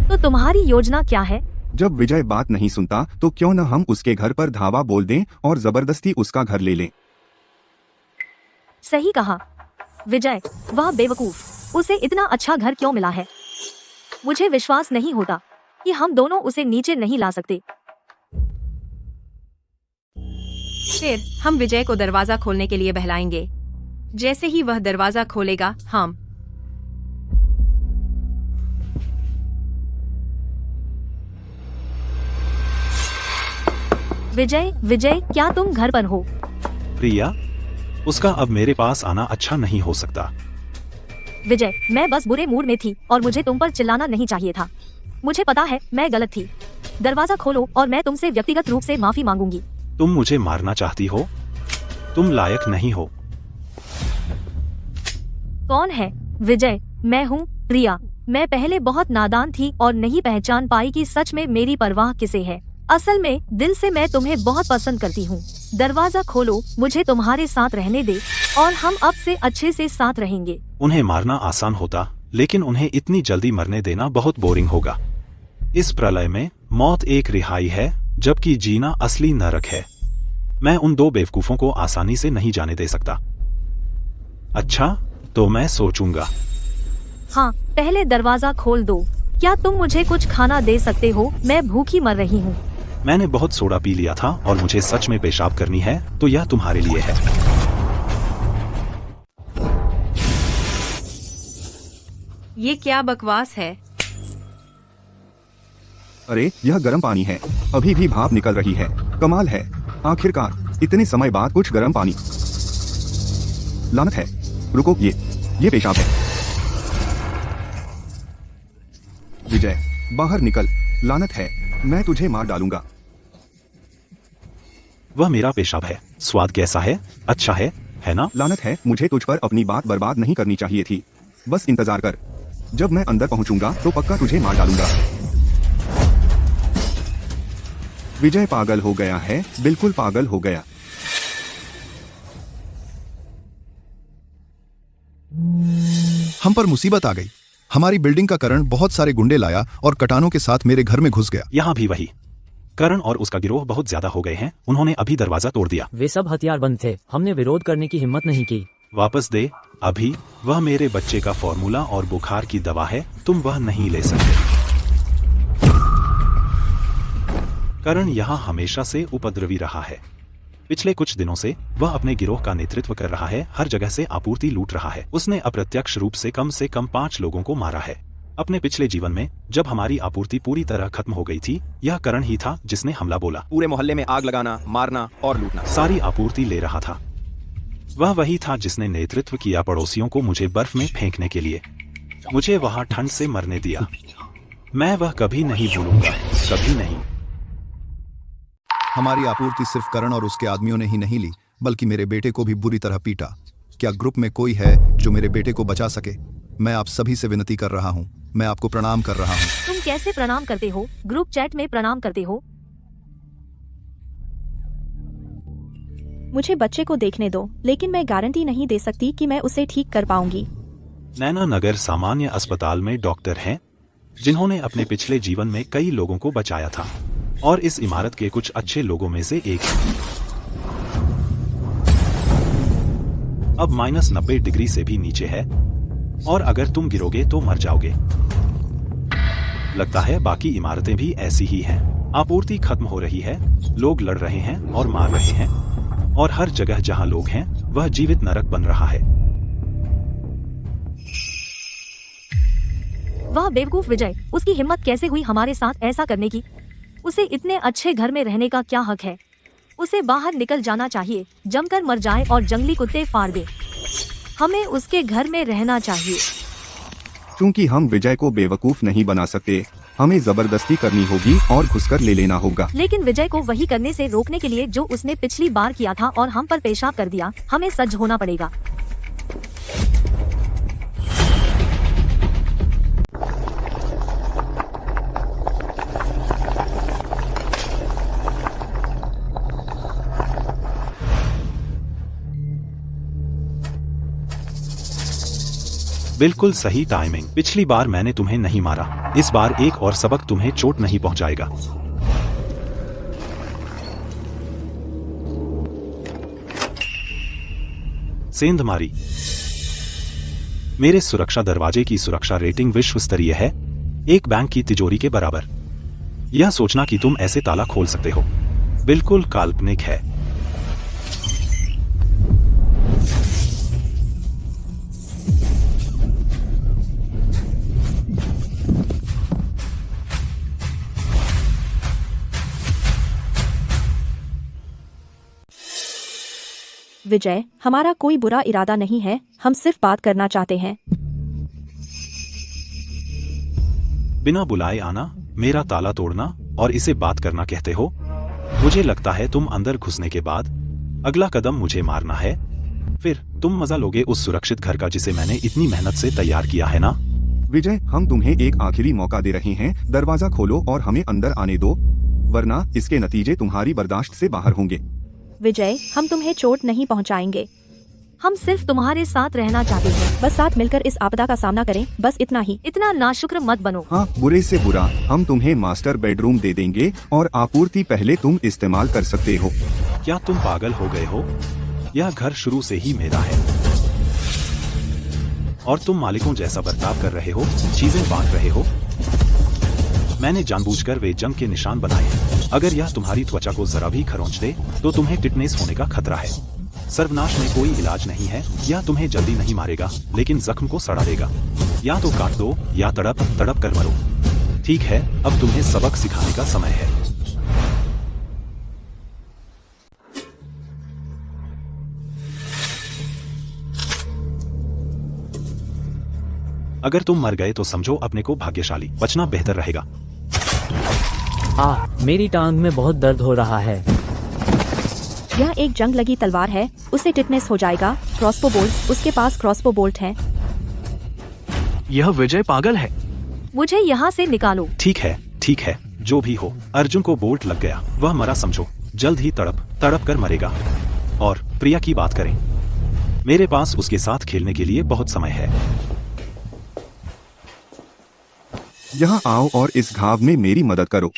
तो तुम्हारी योजना क्या है? जब विजय बात नहीं सुनता तो क्यों न हम उसके घर पर धावा बोल दें और जबरदस्ती उसका घर ले लें। सही कहा विजय, वह बेवकूफ। उसे इतना अच्छा घर क्यों मिला है? मुझे विश्वास नहीं होता कि हम दोनों उसे नीचे नहीं ला सकते। फिर हम विजय को दरवाजा खोलने के लिए बहलाएंगे। जैसे ही वह दरवाजा खोलेगा, हम विजय, विजय, क्या तुम घर पर हो? प्रिया, उसका अब मेरे पास आना अच्छा नहीं हो सकता। विजय, मैं बस बुरे मूड में थी और मुझे तुम पर चिल्लाना नहीं चाहिए था। मुझे पता है मैं गलत थी। दरवाजा खोलो और मैं तुमसे व्यक्तिगत रूप से माफी मांगूंगी। तुम मुझे मारना चाहती हो? तुम लायक नहीं हो। कौन है? विजय, मैं हूँ प्रिया। मैं पहले बहुत नादान थी और नहीं पहचान पाई कि सच में मेरी परवाह किसे है। असल में दिल से मैं तुम्हें बहुत पसंद करती हूँ। दरवाजा खोलो, मुझे तुम्हारे साथ रहने दे और हम अब से अच्छे से साथ रहेंगे। उन्हें मारना आसान होता, लेकिन उन्हें इतनी जल्दी मरने देना बहुत बोरिंग होगा। इस प्रलय में मौत एक रिहाई है, जबकि जीना असली नरक है। मैं उन दो बेवकूफों को आसानी से नहीं जाने दे सकता। अच्छा, तो मैं सोचूंगा। हाँ, पहले दरवाजा खोल दो। क्या तुम मुझे कुछ खाना दे सकते हो? मैं भूखी मर रही हूँ। मैंने बहुत सोडा पी लिया था और मुझे सच में पेशाब करनी है, तो यह तुम्हारे लिए है। ये क्या बकवास है? अरे यह गर्म पानी है, अभी भी भाप निकल रही है। कमाल है, आखिरकार इतने समय बाद कुछ गर्म पानी। लानत है। रुको, ये पेशाब है। विजय, बाहर निकल। लानत है, मैं तुझे मार डालूंगा। वह मेरा पेशाब है। स्वाद कैसा है? अच्छा है ना? लानत है, मुझे तुझ पर अपनी बात बर्बाद नहीं करनी चाहिए थी। बस इंतजार कर, जब मैं अंदर पहुंचूंगा तो पक्का तुझे मार डालूंगा। विजय पागल हो गया है, बिल्कुल पागल हो गया। हम पर मुसीबत आ गई। हमारी बिल्डिंग का करण बहुत सारे गुंडे लाया और कटानों के साथ मेरे घर में घुस गया। यहाँ भी वही। करण और उसका गिरोह बहुत ज्यादा हो गए हैं। उन्होंने अभी दरवाजा तोड़ दिया। वे सब हथियारबंद थे। हमने विरोध करने की हिम्मत नहीं की। वापस दे अभी। वह मेरे बच्चे का फॉर्मूला और बुखार की दवा है, तुम वह नहीं ले सकते। करण यहाँ हमेशा से उपद्रवी रहा है। पिछले कुछ दिनों से वह अपने गिरोह का नेतृत्व कर रहा है, हर जगह से आपूर्ति लूट रहा है। उसने अप्रत्यक्ष रूप से कम 5 लोगों को मारा है। अपने पिछले जीवन में जब हमारी आपूर्ति पूरी तरह खत्म हो गई थी, यह करण ही था जिसने हमला बोला। पूरे मोहल्ले में आग लगाना, मारना और लूटना। सारी आपूर्ति ले रहा था। वह वही था जिसने नेतृत्व किया पड़ोसियों को मुझे बर्फ में फेंकने के लिए। मुझे वहां ठंड से मरने दिया। मैं वह कभी नहीं भूलूंगा, कभी नहीं। हमारी आपूर्ति सिर्फ करण और उसके आदमियों ने ही नहीं ली, बल्कि मेरे बेटे को भी बुरी तरह पीटा। क्या ग्रुप में कोई है जो मेरे बेटे को बचा सके? मैं आप सभी से विनती कर रहा हूँ। मैं आपको प्रणाम कर रहा हूँ। तुम कैसे प्रणाम करते हो? ग्रुप चैट में प्रणाम करते हो? मुझे बच्चे को देखने दो, लेकिन मैं गारंटी नहीं दे सकती कि मैं उसे ठीक कर पाऊंगी। नैना नगर सामान्य अस्पताल में डॉक्टर हैं, जिन्होंने अपने पिछले जीवन में कई लोगों को बचाया था और इस इमारत के कुछ अच्छे लोगों में से एक है। अब -90 डिग्री से भी नीचे है और अगर तुम गिरोगे तो मर जाओगे। लगता है बाकी इमारतें भी ऐसी ही हैं। आपूर्ति खत्म हो रही है, लोग लड़ रहे हैं और मार रहे हैं, और हर जगह जहां लोग हैं वह जीवित नरक बन रहा है। वाह बेवकूफ विजय, उसकी हिम्मत कैसे हुई हमारे साथ ऐसा करने की? उसे इतने अच्छे घर में रहने का क्या हक है? उसे बाहर निकल जाना चाहिए, जमकर मर जाए और जंगली कुत्ते फाड़ दे। हमें उसके घर में रहना चाहिए। क्योंकि हम विजय को बेवकूफ नहीं बना सकते, हमें जबरदस्ती करनी होगी और घुसकर ले लेना होगा। लेकिन विजय को वही करने से रोकने के लिए जो उसने पिछली बार किया था और हम पर पेशाब कर दिया, हमें सज्ज होना पड़ेगा। बिल्कुल सही टाइमिंग। पिछली बार मैंने तुम्हें नहीं मारा, इस बार एक और सबक तुम्हें चोट नहीं पहुंचाएगा। सेंधमारी। मेरे सुरक्षा दरवाजे की सुरक्षा रेटिंग विश्व स्तरीय है, एक बैंक की तिजोरी के बराबर। यह सोचना कि तुम ऐसे ताला खोल सकते हो बिल्कुल काल्पनिक है। विजय, हमारा कोई बुरा इरादा नहीं है, हम सिर्फ बात करना चाहते हैं। बिना बुलाए आना, मेरा ताला तोड़ना और इसे बात करना कहते हो? मुझे लगता है तुम अंदर घुसने के बाद अगला कदम मुझे मारना है। फिर तुम मजा लोगे उस सुरक्षित घर का जिसे मैंने इतनी मेहनत से तैयार किया है ना? विजय, हम तुम्हें एक आखिरी मौका दे रहे हैं, दरवाजा खोलो और हमें अंदर आने दो, वरना इसके नतीजे तुम्हारी बर्दाश्त से बाहर होंगे। विजय, हम तुम्हें चोट नहीं पहुंचाएंगे। हम सिर्फ तुम्हारे साथ रहना चाहते हैं। बस साथ मिलकर इस आपदा का सामना करें, बस इतना ही। इतना नाशुक्र मत बनो। हाँ, बुरे से बुरा, हम तुम्हें मास्टर बेडरूम दे देंगे और आपूर्ति पहले तुम इस्तेमाल कर सकते हो। क्या तुम पागल हो गए हो? यह घर शुरू से ही मेरा है और तुम मालिकों जैसा बर्ताव कर रहे हो, चीजें बांट रहे हो। मैंने जानबूझकर वे जंग के निशान बनाए हैं। अगर यह तुम्हारी त्वचा को जरा भी खरोंच दे तो तुम्हें टिटनेस होने का खतरा है। सर्वनाश में कोई इलाज नहीं है, यह तुम्हें जल्दी नहीं मारेगा लेकिन जख्म को सड़ा देगा। या तो काट दो या तड़प तड़प कर मरो। ठीक है, अब तुम्हें सबक सिखाने का समय है। अगर तुम मर गए तो समझो अपने को भाग्यशाली, बचना बेहतर रहेगा। मेरी टांग में बहुत दर्द हो रहा है। यह एक जंग लगी तलवार है, उसे टिटनेस हो जाएगा। क्रॉसबो बोल्ट, उसके पास क्रॉसबो बोल्ट है। यह विजय पागल है। मुझे यहाँ से निकालो। ठीक है, जो भी हो। अर्जुन को बोल्ट लग गया, वह मरा समझो। जल्द ही तड़प तड़प कर मरेगा। और प्रिया की बात करें, मेरे पास उसके साथ खेलने के लिए बहुत समय है। यहाँ आओ और इस घाव में मेरी मदद करो।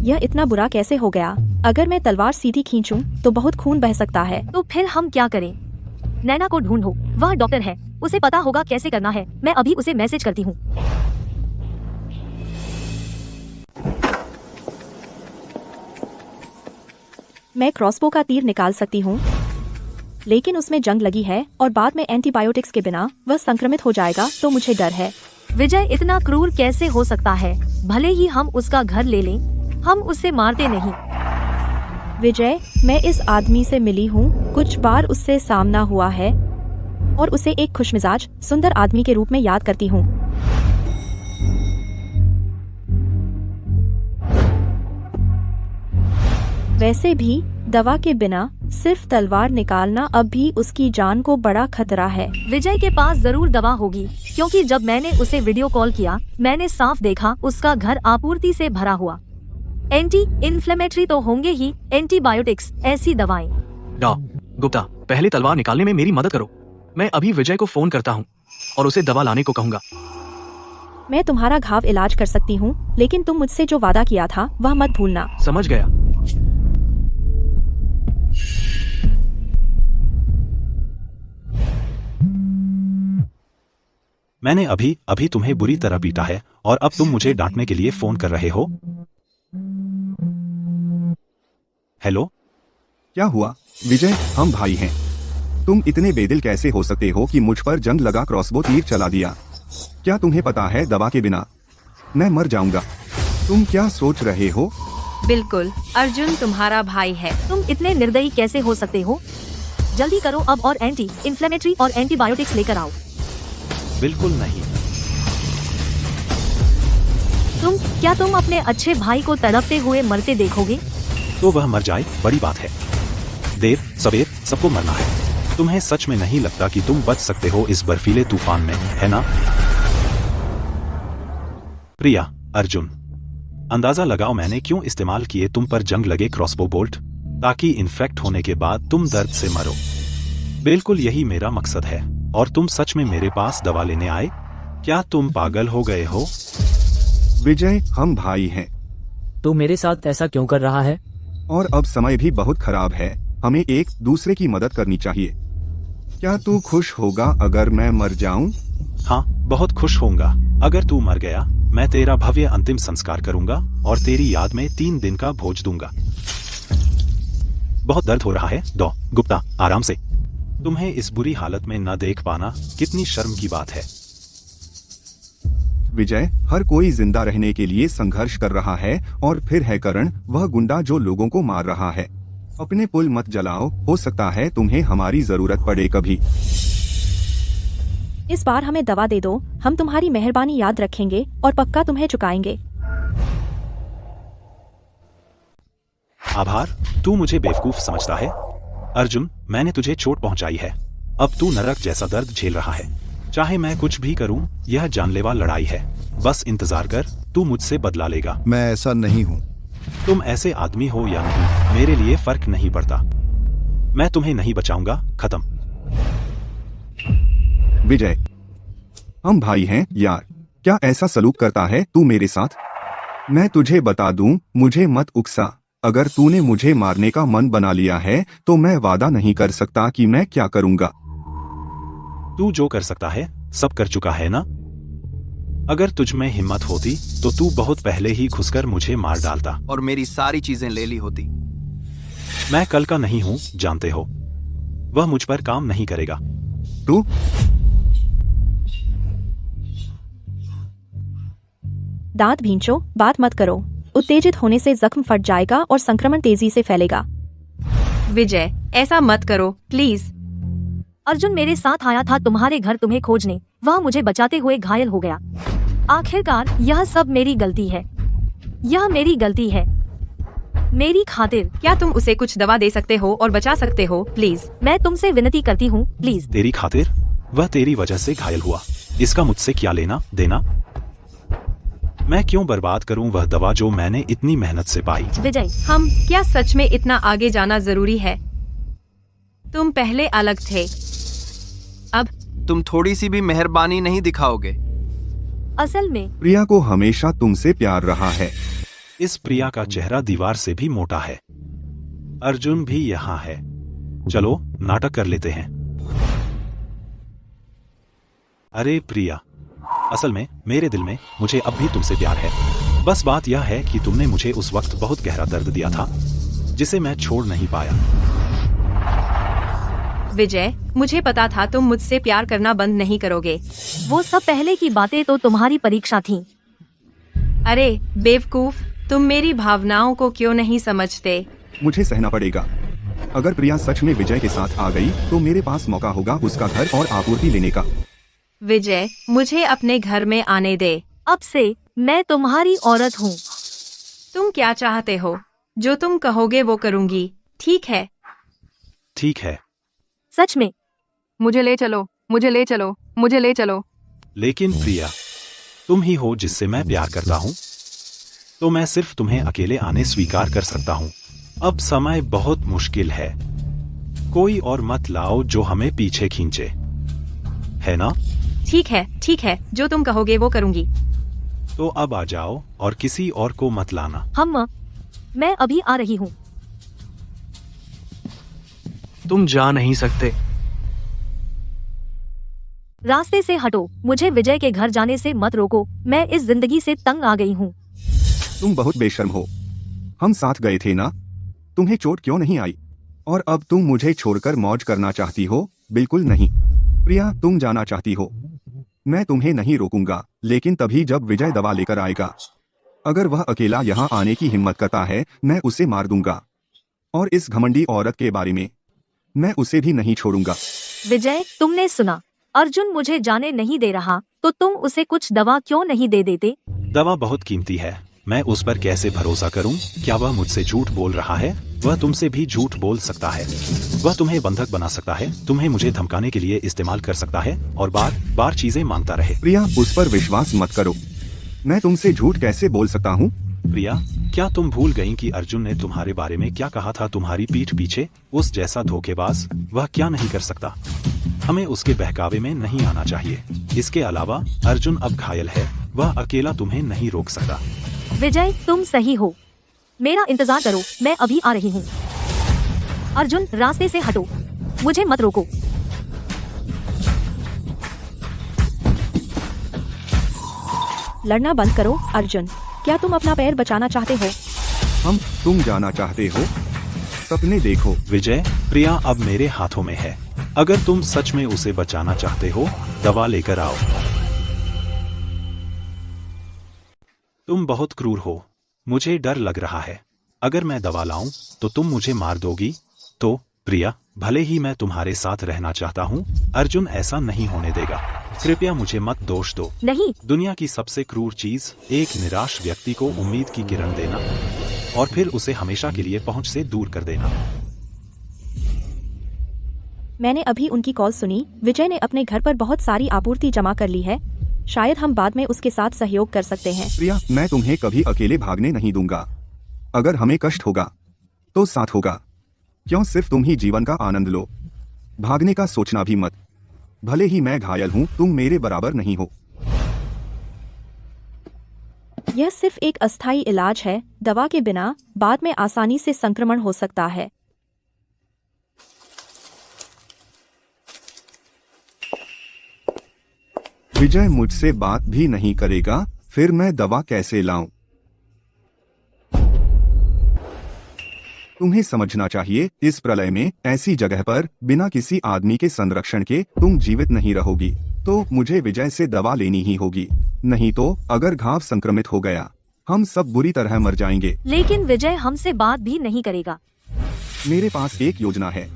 यह इतना बुरा कैसे हो गया? अगर मैं तलवार सीधी खींचूं तो बहुत खून बह सकता है। तो फिर हम क्या करें? नैना को ढूंढो, वह डॉक्टर है, उसे पता होगा कैसे करना है। मैं अभी उसे मैसेज करती हूँ। मैं क्रॉसबो का तीर निकाल सकती हूँ, लेकिन उसमें जंग लगी है और बाद में एंटीबायोटिक्स के बिना वह संक्रमित हो जाएगा, तो मुझे डर है। विजय इतना क्रूर कैसे हो सकता है? भले ही हम उसका घर ले लें, हम उससे मारते नहीं। विजय, मैं इस आदमी से मिली हूँ, कुछ बार उससे सामना हुआ है और उसे एक खुशमिजाज, सुंदर आदमी के रूप में याद करती हूँ। वैसे भी दवा के बिना सिर्फ तलवार निकालना अब भी उसकी जान को बड़ा खतरा है। विजय के पास जरूर दवा होगी, क्योंकि जब मैंने उसे वीडियो कॉल किया, मैंने साफ देखा उसका घर आपूर्ति से भरा हुआ। एंटी इन्फ्लेमेटरी तो होंगे ही, एंटीबायोटिक्स, ऐसी दवाएं। गुप्ता, पहले तलवार निकालने में मेरी मदद करो। मैं अभी विजय को फोन करता हूँ और उसे दवा लाने को कहूँगा। मैं तुम्हारा घाव इलाज कर सकती हूँ, लेकिन तुम मुझसे जो वादा किया था वह मत भूलना। समझ गया। मैंने अभी अभी तुम्हें बुरी तरह पीटा है और अब तुम मुझे डांटने के लिए फोन कर रहे हो? हेलो? क्या हुआ विजय, हम भाई हैं। तुम इतने बेदिल कैसे हो सकते हो कि मुझ पर जंग लगा क्रॉसबो तीर चला दिया? क्या तुम्हें पता है दवा के बिना मैं मर जाऊंगा? तुम क्या सोच रहे हो? बिल्कुल, अर्जुन तुम्हारा भाई है। तुम इतने निर्दयी कैसे हो सकते हो? जल्दी करो अब और एंटी इन्फ्लेमेटरी और एंटीबायोटिक्स लेकर आओ। बिल्कुल नहीं। क्या तुम अपने अच्छे भाई को तड़पते हुए मरते देखोगे? तो वह मर जाए, बड़ी बात है। देर सवेर सबको मरना है। तुम्हें सच में नहीं लगता कि तुम बच सकते हो इस बर्फीले तूफान में, है ना? प्रिया, अर्जुन, अंदाजा लगाओ मैंने क्यों इस्तेमाल किए तुम पर जंग लगे क्रॉसबो बोल्ट, ताकि इन्फेक्ट होने के बाद तुम दर्द से मरो। बिल्कुल यही मेरा मकसद है। और तुम सच में मेरे पास दवा लेने आए? क्या तुम पागल हो गए हो? विजय, हम भाई हैं तू मेरे साथ ऐसा क्यों कर रहा है? और अब समय भी बहुत खराब है, हमें एक दूसरे की मदद करनी चाहिए। क्या तू खुश होगा अगर मैं मर जाऊं? हाँ, बहुत खुश होऊंगा। अगर तू मर गया, मैं तेरा भव्य अंतिम संस्कार करूंगा और तेरी याद में 3 दिन का भोज दूंगा। बहुत दर्द हो रहा है डॉ. गुप्ता, आराम से। तुम्हें इस बुरी हालत में न देख पाना कितनी शर्म की बात है। विजय, हर कोई जिंदा रहने के लिए संघर्ष कर रहा है और फिर है करण, वह गुंडा जो लोगों को मार रहा है। अपने पुल मत जलाओ, हो सकता है तुम्हें हमारी जरूरत पड़े कभी। इस बार हमें दवा दे दो, हम तुम्हारी मेहरबानी याद रखेंगे और पक्का तुम्हें चुकाएंगे। आभार। तू मुझे बेवकूफ समझता है? अर्जुन, मैंने तुझे चोट पहुंचाई है। अब तू नरक जैसा दर्द झेल रहा है। चाहे मैं कुछ भी करूं, यह जानलेवा लड़ाई है। बस इंतजार कर, तू मुझसे बदला लेगा। मैं ऐसा नहीं हूँ। तुम ऐसे आदमी हो या नहीं, मेरे लिए फर्क नहीं पड़ता। मैं तुम्हें नहीं बचाऊंगा, खत्म। विजय, हम भाई हैं यार, क्या ऐसा सलूक करता है तू मेरे साथ? मैं तुझे बता दूं, मुझे मत उकसा। अगर तूने मुझे मारने का मन बना लिया है तो मैं वादा नहीं कर सकता कि मैं क्या करूंगा। तू जो कर सकता है सब कर चुका है ना? अगर तुझ में हिम्मत होती तो तू बहुत पहले ही घुसकर मुझे मार डालता और मेरी सारी चीजें ले ली होती। मैं कल का नहीं हूं, जानते हो। वह मुझ पर काम नहीं करेगा। तू दांत भींचो, बात मत करो। उत्तेजित होने से जख्म फट जाएगा और संक्रमण तेजी से फैलेगा। विजय, ऐसा मत करो प्लीज। अर्जुन मेरे साथ आया था तुम्हारे घर तुम्हें खोजने, वह मुझे बचाते हुए घायल हो गया। आखिरकार यह सब मेरी गलती है। यह मेरी गलती है। मेरी खातिर क्या तुम उसे कुछ दवा दे सकते हो और बचा सकते हो? प्लीज, मैं तुमसे विनती करती हूँ, प्लीज। तेरी खातिर? वह तेरी वजह से घायल हुआ, इसका मुझसे क्या लेना देना? मैं क्यों बर्बाद करूं वह दवा जो मैंने इतनी मेहनत से पाई? विजय, हम क्या सच में इतना आगे जाना जरूरी है? तुम पहले अलग थे, अब तुम थोड़ी सी भी मेहरबानी नहीं दिखाओगे। असल में प्रिया को हमेशा तुमसे प्यार रहा है। इस प्रिया का चेहरा दीवार से भी मोटा है। अर्जुन भी यहाँ है। चलो नाटक कर लेते हैं। अरे प्रिया, असल में मेरे दिल में मुझे अब भी तुमसे प्यार है। बस बात यह है कि तुमने मुझे उस वक्त बहुत गहरा दर्द दिया था जिसे मैं छोड़ नहीं पाया। विजय, मुझे पता था तुम मुझसे प्यार करना बंद नहीं करोगे। वो सब पहले की बातें तो तुम्हारी परीक्षा थी। अरे बेवकूफ, तुम मेरी भावनाओं को क्यों नहीं समझते? मुझे सहना पड़ेगा। अगर प्रिया सच में विजय के साथ आ गई तो मेरे पास मौका होगा उसका घर और आपूर्ति लेने का। विजय, मुझे अपने घर में आने दे। अब से मैं तुम्हारी औरत हूँ। तुम क्या चाहते हो? जो तुम कहोगे वो करूँगी, ठीक है? ठीक है। सच में? मुझे ले चलो, मुझे ले चलो, मुझे ले चलो। लेकिन प्रिया, तुम ही हो जिससे मैं प्यार करता हूँ, तो मैं सिर्फ तुम्हें अकेले आने स्वीकार कर सकता हूँ। अब समय बहुत मुश्किल है। कोई और मत लाओ जो हमें पीछे खींचे, है ना? ठीक है, ठीक है, जो तुम कहोगे वो करूँगी। तो अब आ जाओ और किसी और को मत लाना। मैं अभी आ रही हूँ। तुम जा नहीं सकते। रास्ते से हटो, मुझे विजय के घर जाने से मत रोको, मैं इस जिंदगी से तंग आ गई हूँ। तुम बहुत बेशर्म हो। हम साथ गए थे ना, तुम्हें चोट क्यों नहीं आई? और अब तुम मुझे छोड़कर मौज करना चाहती हो? बिल्कुल नहीं। प्रिया, तुम जाना चाहती हो, मैं तुम्हें नहीं रोकूंगा, लेकिन तभी जब विजय दवा लेकर आएगा। अगर वह अकेला यहाँ आने की हिम्मत करता है, मैं उसे मार दूंगा। और इस घमंडी औरत के बारे में, मैं उसे भी नहीं छोड़ूंगा। विजय, तुमने सुना, अर्जुन मुझे जाने नहीं दे रहा, तो तुम उसे कुछ दवा क्यों नहीं दे देते? दवा बहुत कीमती है, मैं उस पर कैसे भरोसा करूं? क्या वह मुझसे झूठ बोल रहा है? वह तुमसे भी झूठ बोल सकता है। वह तुम्हें बंधक बना सकता है, तुम्हें मुझे धमकाने के लिए इस्तेमाल कर सकता है और बार बार चीजें मांगता रहे। प्रिया, उस पर विश्वास मत करो। मैं तुमसे झूठ कैसे बोल सकता हूँ? प्रिया, क्या तुम भूल गईं कि अर्जुन ने तुम्हारे बारे में क्या कहा था तुम्हारी पीठ पीछे? उस जैसा धोखेबाज वह क्या नहीं कर सकता। हमें उसके बहकावे में नहीं आना चाहिए। इसके अलावा अर्जुन अब घायल है, वह अकेला तुम्हें नहीं रोक सकता। विजय, तुम सही हो, मेरा इंतजार करो, मैं अभी आ रही हूँ। अर्जुन, रास्ते से हटो, मुझे मत रोको। लड़ना बंद करो अर्जुन, क्या तुम अपना पैर बचाना चाहते हो? तुम जाना चाहते हो? सपने देखो। विजय, प्रिया अब मेरे हाथों में है। अगर तुम सच में उसे बचाना चाहते हो, दवा लेकर आओ। तुम बहुत क्रूर हो, मुझे डर लग रहा है। अगर मैं दवा लाऊं तो तुम मुझे मार दोगी। तो प्रिया, भले ही मैं तुम्हारे साथ रहना चाहता हूँ, अर्जुन ऐसा नहीं होने देगा। कृपया मुझे मत दोष दो। नहीं। दुनिया की सबसे क्रूर चीज एक निराश व्यक्ति को उम्मीद की किरण देना और फिर उसे हमेशा के लिए पहुंच से दूर कर देना। मैंने अभी उनकी कॉल सुनी। विजय ने अपने घर पर बहुत सारी आपूर्ति जमा कर ली है, शायद हम बाद में उसके साथ सहयोग कर सकते हैं। प्रिया, मैं तुम्हें कभी अकेले भागने नहीं दूंगा। अगर हमें कष्ट होगा तो साथ होगा। क्यों सिर्फ तुम ही जीवन का आनंद लो? भागने का सोचना भी मत। भले ही मैं घायल हूँ, तुम मेरे बराबर नहीं हो। यह सिर्फ एक अस्थायी इलाज है, दवा के बिना बाद में आसानी से संक्रमण हो सकता है। विजय मुझसे बात भी नहीं करेगा, फिर मैं दवा कैसे लाऊं? तुम्हें समझना चाहिए, इस प्रलय में ऐसी जगह पर बिना किसी आदमी के संरक्षण के तुम जीवित नहीं रहोगी। तो मुझे विजय से दवा लेनी ही होगी, नहीं तो अगर घाव संक्रमित हो गया, हम सब बुरी तरह मर जाएंगे। लेकिन विजय हमसे बात भी नहीं करेगा। मेरे पास एक योजना है।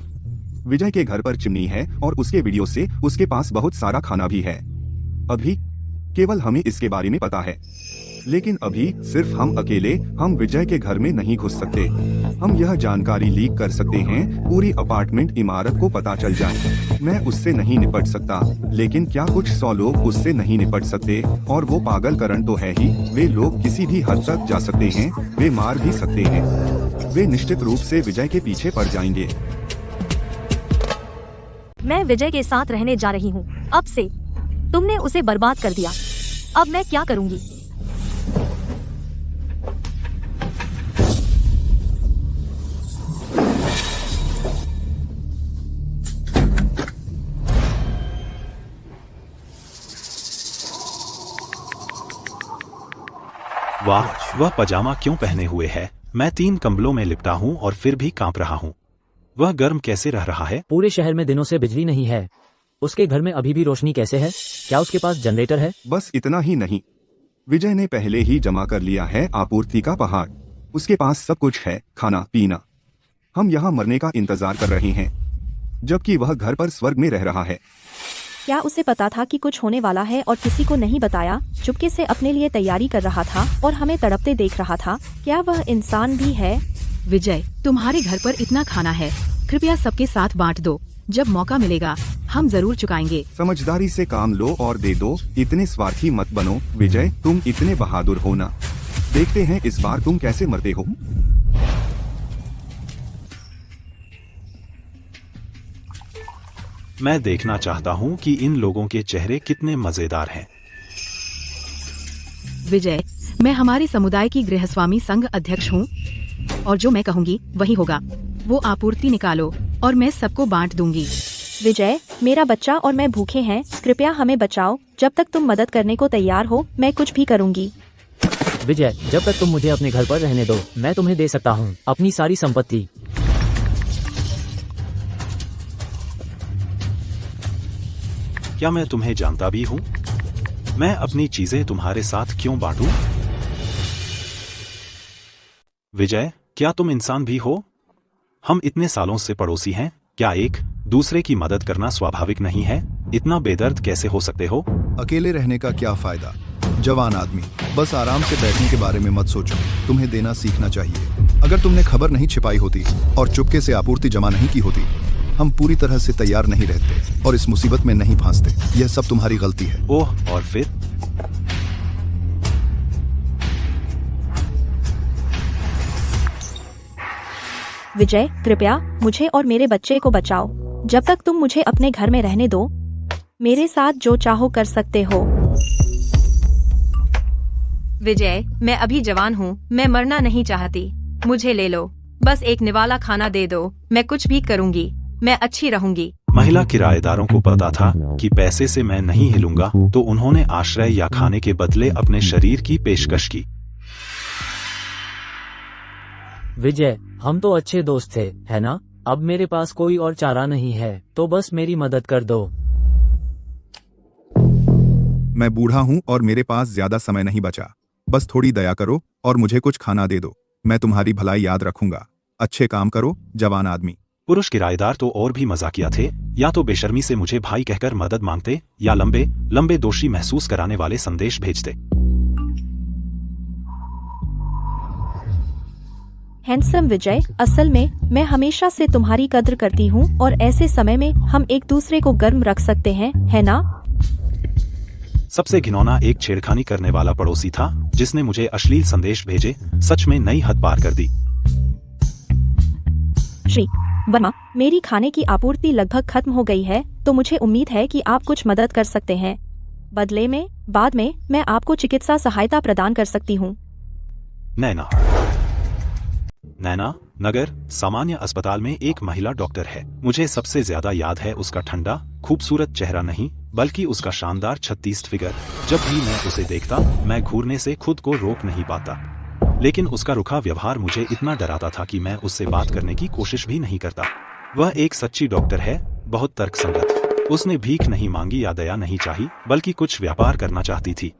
विजय के घर पर चिमनी है और उसके वीडियो से उसके पास बहुत सारा खाना भी है। अभी केवल हमें इसके बारे में पता है, लेकिन अभी सिर्फ हम अकेले हम विजय के घर में नहीं घुस सकते। हम यह जानकारी लीक कर सकते हैं, पूरी अपार्टमेंट इमारत को पता चल जाए। मैं उससे नहीं निपट सकता, लेकिन क्या कुछ 100 लोग उससे नहीं निपट सकते? और वो पागलकरण तो है ही, वे लोग किसी भी हद तक जा सकते हैं, वे मार भी सकते हैं। वे निश्चित रूप से विजय के पीछे पड़ जाएंगे। मैं विजय के साथ रहने जा रही हूँ। अब से तुमने उसे बर्बाद कर दिया, अब मैं क्या करूँगी? वाह, वह पजामा क्यों पहने हुए है? मैं 3 कंबलों में लिपटा हूँ और फिर भी कांप रहा हूँ। वह गर्म कैसे रह रहा है? पूरे शहर में दिनों से बिजली नहीं है। उसके घर में अभी भी रोशनी कैसे है? क्या उसके पास जनरेटर है? बस इतना ही नहीं, विजय ने पहले ही जमा कर लिया है आपूर्ति का पहाड़। उसके पास सब कुछ है, खाना पीना। हम यहाँ मरने का इंतजार कर रहे हैं, जबकि वह घर पर स्वर्ग में रह रहा है। क्या उसे पता था कि कुछ होने वाला है और किसी को नहीं बताया? चुपके से अपने लिए तैयारी कर रहा था और हमें तड़पते देख रहा था। क्या वह इंसान भी है? विजय, तुम्हारे घर पर इतना खाना है, कृपया सबके साथ बांट दो। जब मौका मिलेगा हम जरूर चुकाएंगे। समझदारी से काम लो और दे दो, इतने स्वार्थी मत बनो। विजय, तुम इतने बहादुर हो ना। देखते हैं इस बार तुम कैसे मरते हो। मैं देखना चाहता हूँ कि इन लोगों के चेहरे कितने मजेदार हैं। विजय, मैं हमारे समुदाय की गृहस्वामी संघ अध्यक्ष हूँ और जो मैं कहूँगी वही होगा। वो आपूर्ति निकालो और मैं सबको बांट दूंगी। विजय, मेरा बच्चा और मैं भूखे हैं, कृपया हमें बचाओ। जब तक तुम मदद करने को तैयार हो, मैं कुछ भी करूंगी। विजय, जब तक तुम मुझे अपने घर पर रहने दो, मैं तुम्हें दे सकता हूँ अपनी सारी संपत्ति। क्या मैं तुम्हें जानता भी हूँ? मैं अपनी चीजें तुम्हारे साथ क्यों बांटूं? विजय, क्या तुम इंसान भी हो? हम इतने सालों से पड़ोसी हैं, क्या एक दूसरे की मदद करना स्वाभाविक नहीं है? इतना बेदर्द कैसे हो सकते हो? अकेले रहने का क्या फायदा? जवान आदमी, बस आराम से बैठने के बारे में मत सोचो, तुम्हें देना सीखना चाहिए। अगर तुमने खबर नहीं छिपाई होती और चुपके से आपूर्ति जमा नहीं की होती, हम पूरी तरह से तैयार नहीं रहते और इस मुसीबत में नहीं फंसते। यह सब तुम्हारी गलती है। ओह, और फिर? विजय, कृपया मुझे और मेरे बच्चे को बचाओ। जब तक तुम मुझे अपने घर में रहने दो, मेरे साथ जो चाहो कर सकते हो। विजय, मैं अभी जवान हूँ, मैं मरना नहीं चाहती। मुझे ले लो, बस एक निवाला खाना दे दो, मैं कुछ भी करूँगी, मैं अच्छी रहूंगी। महिला किराएदारों को पता था कि पैसे से मैं नहीं हिलूंगा, तो उन्होंने आश्रय या खाने के बदले अपने शरीर की पेशकश की। विजय, हम तो अच्छे दोस्त थे, है ना? अब मेरे पास कोई और चारा नहीं है, तो बस मेरी मदद कर दो। मैं बूढ़ा हूँ और मेरे पास ज्यादा समय नहीं बचा। बस थोड़ी दया करो और मुझे कुछ खाना दे दो। मैं तुम्हारी भलाई याद रखूंगा। अच्छे काम करो, जवान आदमी। पुरुष किराएदार तो और भी मजाकिया थे। या तो बेशर्मी से मुझे भाई कहकर मदद मांगते, या लंबे लंबे दोषी महसूस कराने वाले संदेश भेजते। हैंडसम विजय, असल में मैं हमेशा से तुम्हारी कद्र करती हूँ और ऐसे समय में हम एक दूसरे को गर्म रख सकते हैं, है ना? सबसे घिनौना एक छेड़खानी करने वाला पड़ोसी था जिसने मुझे अश्लील संदेश भेजे। सच में नई हद पार कर दी। श्री वर्मा, मेरी खाने की आपूर्ति लगभग खत्म हो गई है, तो मुझे उम्मीद है कि आप कुछ मदद कर सकते हैं। बदले में बाद में मैं आपको चिकित्सा सहायता प्रदान कर सकती हूँ। नैना नगर सामान्य अस्पताल में एक महिला डॉक्टर है। मुझे सबसे ज्यादा याद है उसका ठंडा खूबसूरत चेहरा नहीं, बल्कि उसका शानदार 36 फिगर। जब भी मैं उसे देखता, मैं घूरने से खुद को रोक नहीं पाता। लेकिन उसका रुखा व्यवहार मुझे इतना डराता था कि मैं उससे बात करने की कोशिश भी नहीं करता। वह एक सच्ची डॉक्टर है, बहुत तर्कसंगत। उसने भीख नहीं मांगी या दया नहीं चाही, बल्कि कुछ व्यापार करना चाहती थी।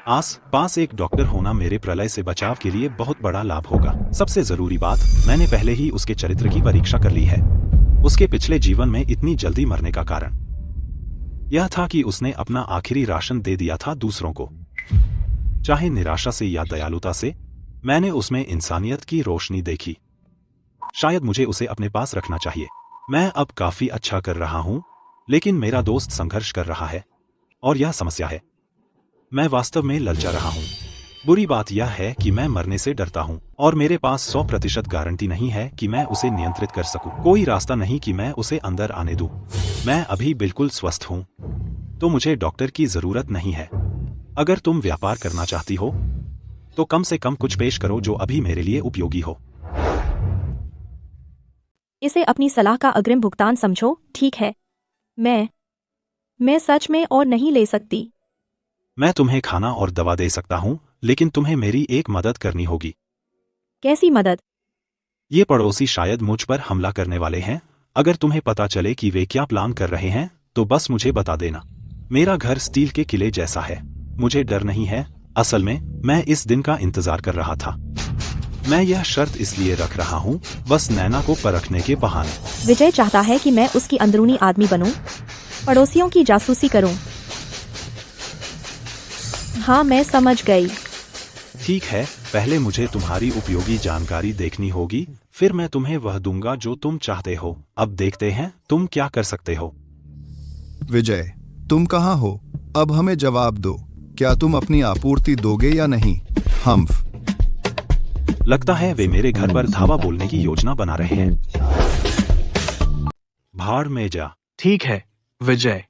आस पास एक डॉक्टर होना मेरे प्रलय से बचाव के लिए बहुत बड़ा लाभ होगा। सबसे जरूरी बात, मैंने पहले ही उसके चरित्र की परीक्षा कर ली है। उसके पिछले जीवन में इतनी जल्दी मरने का कारण यह था कि उसने अपना आखिरी राशन दे दिया था दूसरों को। चाहे निराशा से या दयालुता से, मैंने उसमें इंसानियत की रोशनी देखी। शायद मुझे उसे अपने पास रखना चाहिए। मैं अब काफी अच्छा कर रहा हूं, लेकिन मेरा दोस्त संघर्ष कर रहा है और यह समस्या है। मैं वास्तव में ललचा रहा हूं। बुरी बात यह है कि मैं मरने से डरता हूं और मेरे पास 100% गारंटी नहीं है कि मैं उसे नियंत्रित कर सकूं। कोई रास्ता नहीं कि मैं उसे अंदर आने दूं। मैं अभी बिल्कुल स्वस्थ हूं, तो मुझे डॉक्टर की जरूरत नहीं है। अगर तुम व्यापार करना चाहती हो, तो कम से कम कुछ पेश करो जो अभी मेरे लिए उपयोगी हो। इसे अपनी सलाह का अग्रिम भुगतान समझो, ठीक है? मैं सच में और नहीं ले सकती। मैं तुम्हें खाना और दवा दे सकता हूं, लेकिन तुम्हें मेरी एक मदद करनी होगी। कैसी मदद? ये पड़ोसी शायद मुझ पर हमला करने वाले हैं। अगर तुम्हें पता चले कि वे क्या प्लान कर रहे हैं, तो बस मुझे बता देना। मेरा घर स्टील के किले जैसा है। मुझे डर नहीं है। असल में मैं इस दिन का इंतजार कर रहा था। मैं यह शर्त इसलिए रख रहा हूँ, बस नैना को परखने के बहाने। विजय चाहता है कि मैं उसकी अंदरूनी आदमी बनूं, पड़ोसियों की जासूसी करूं। हाँ, मैं समझ गई। ठीक है, पहले मुझे तुम्हारी उपयोगी जानकारी देखनी होगी, फिर मैं तुम्हें वह दूंगा जो तुम चाहते हो। अब देखते हैं तुम क्या कर सकते हो। विजय, तुम कहाँ हो? अब हमें जवाब दो। क्या तुम अपनी आपूर्ति दोगे या नहीं? हम्फ। लगता है वे मेरे घर पर धावा बोलने की योजना बना रहे हैं। भाड़ में जा। ठीक है विजय,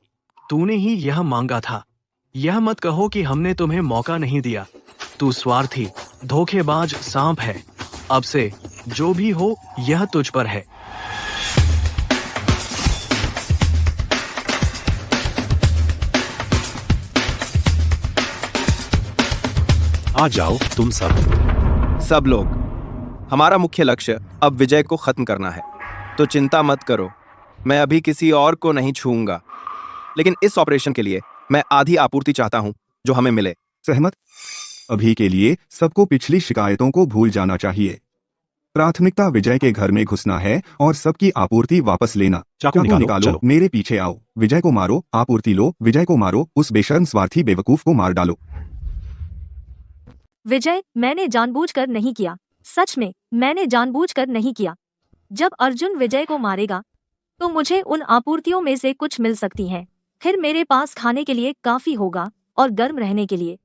तूने ही यह मांगा था। यह मत कहो कि हमने तुम्हें मौका नहीं दिया। तू स्वार्थी, धोखेबाज सांप है। अब से जो भी हो, यह तुझ पर है। आ जाओ तुम सब लोग, हमारा मुख्य लक्ष्य अब विजय को खत्म करना है। तो चिंता मत करो, मैं अभी किसी और को नहीं छूऊंगा, लेकिन इस ऑपरेशन के लिए मैं आधी आपूर्ति चाहता हूं जो हमें मिले। सहमत? अभी के लिए सबको पिछली शिकायतों को भूल जाना चाहिए। प्राथमिकता विजय के घर में घुसना है और सबकी आपूर्ति वापस लेना। चाकू निकालो, चलो। मेरे पीछे आओ। विजय को मारो, आपूर्ति लो। विजय को मारो, उस बेशर्म स्वार्थी बेवकूफ को मार डालो। विजय, मैंने जानबूझकर नहीं किया। सच में मैंने जानबूझकर नहीं किया। जब अर्जुन विजय को मारेगा तो मुझे उन आपूर्तियों में से कुछ मिल सकती हैं। फिर मेरे पास खाने के लिए काफी होगा और गर्म रहने के लिए।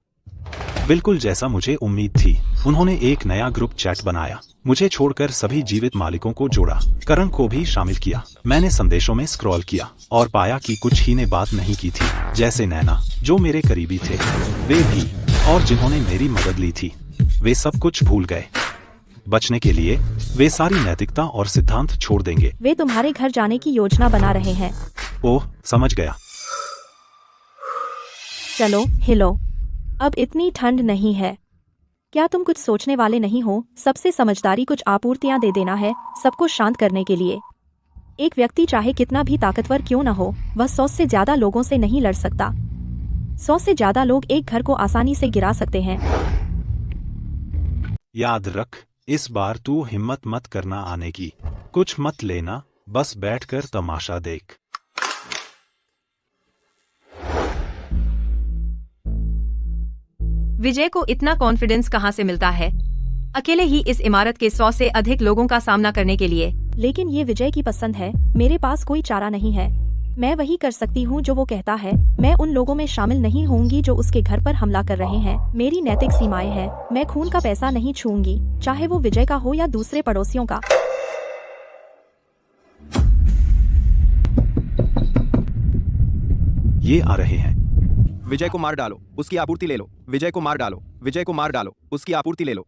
बिल्कुल जैसा मुझे उम्मीद थी। उन्होंने एक नया ग्रुप चैट बनाया, मुझे छोड़कर सभी जीवित मालिकों को जोड़ा, करण को भी शामिल किया। मैंने संदेशों में स्क्रॉल किया और पाया कि कुछ ही ने बात नहीं की थी, जैसे नैना जो मेरे करीबी थे, वे भी, और जिन्होंने मेरी मदद ली थी, वे सब कुछ भूल गए। बचने के लिए वे सारी नैतिकता और सिद्धांत छोड़ देंगे। वे तुम्हारे घर जाने की योजना बना रहे हैं। ओह, समझ गया। चलो हिलो, अब इतनी ठंड नहीं है। क्या तुम कुछ सोचने वाले नहीं हो? सबसे समझदारी कुछ आपूर्तियां दे देना है, सबको शांत करने के लिए। एक व्यक्ति चाहे कितना भी ताकतवर क्यों न हो, वह 100 से ज्यादा लोगों से नहीं लड़ सकता। 100 से ज्यादा लोग एक घर को आसानी से गिरा सकते हैं। याद रख, इस बार तू हिम्मत मत करना आने की। कुछ मत लेना, बस बैठकर तमाशा देख। विजय को इतना कॉन्फिडेंस कहाँ से मिलता है, अकेले ही इस इमारत के 100 से अधिक लोगों का सामना करने के लिए? लेकिन ये विजय की पसंद है, मेरे पास कोई चारा नहीं है। मैं वही कर सकती हूँ जो वो कहता है। मैं उन लोगों में शामिल नहीं होंगी जो उसके घर पर हमला कर रहे हैं। मेरी नैतिक सीमाएं हैं। मैं खून का पैसा नहीं छूऊंगी, चाहे वो विजय का हो या दूसरे पड़ोसियों का। ये आ रहे हैं। विजय को मार डालो, उसकी आपूर्ति ले लो। विजय को मार डालो, विजय को मार डालो, उसकी आपूर्ति ले लो।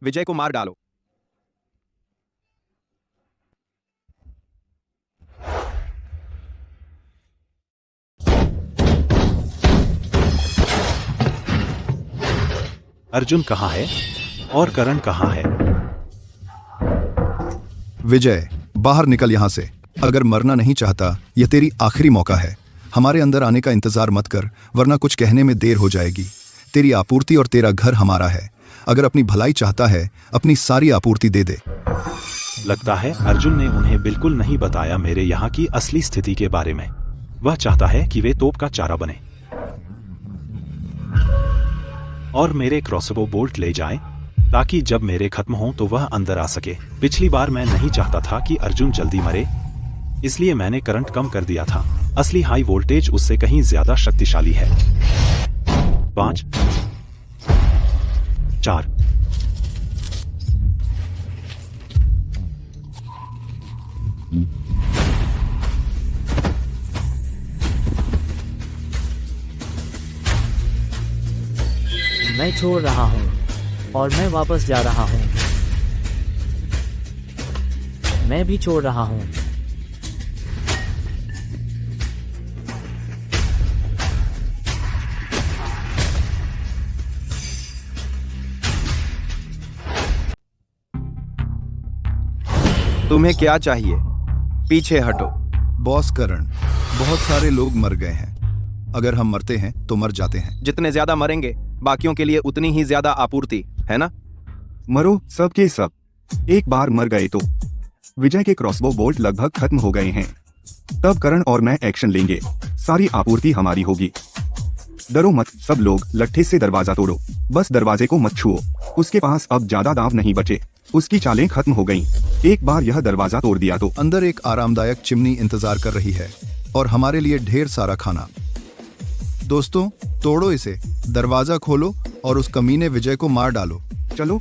विजय को मार डालो। अर्जुन कहाँ है और करण कहाँ है? विजय, बाहर निकल यहाँ से। अगर मरना नहीं चाहता, यह तेरी आखिरी मौका है। हमारे अंदर आने का इंतजार मत कर, वरना कुछ कहने में देर हो जाएगी। तेरी आपूर्ति और तेरा घर हमारा है। अगर अपनी भलाई चाहता है, अपनी सारी आपूर्ति दे दे। लगता है अर्जुन ने उन्हें बिल्कुल नहीं बताया मेरे यहाँ की असली स्थिति के बारे में। वह चाहता है कि वे तोप का चारा बने और मेरे क्रॉसबो बोल्ट ले जाएं, ताकि जब मेरे खत्म हों तो वह अंदर आ सके। पिछली बार मैं नहीं चाहता था कि अर्जुन जल्दी मरे, इसलिए मैंने करंट कम कर दिया था। असली हाई वोल्टेज उससे कहीं ज्यादा शक्तिशाली है। 5 4 मैं छोड़ रहा हूँ और मैं वापस जा रहा हूँ। मैं भी छोड़ रहा हूँ। तुम्हें क्या चाहिए? पीछे हटो। बॉस करण, बहुत सारे लोग मर गए हैं। अगर हम मरते हैं तो मर जाते हैं। जितने ज्यादा मरेंगे, बाकियों के लिए उतनी ही ज्यादा आपूर्ति, है ना? मरो सब के सब। एक बार मर गए तो। विजय के क्रॉसबो बोल्ट लगभग खत्म हो गए हैं। तब करण और मैं एक्शन लेंगे। सारी आपूर्ति हमारी होगी। डरो मत सब लोग, लट्ठे से दरवाजा तोड़ो। बस दरवाजे को मत छुओ। उसके पास अब ज्यादा दांव नहीं बचे। उसकी चालें खत्म हो गईं। एक बार यह दरवाजा तोड़ दिया तो अंदर एक आरामदायक चिमनी इंतजार कर रही है और हमारे लिए ढेर सारा खाना। दोस्तों, तोड़ो इसे, दरवाजा खोलो और उस कमीने विजय को मार डालो। चलो।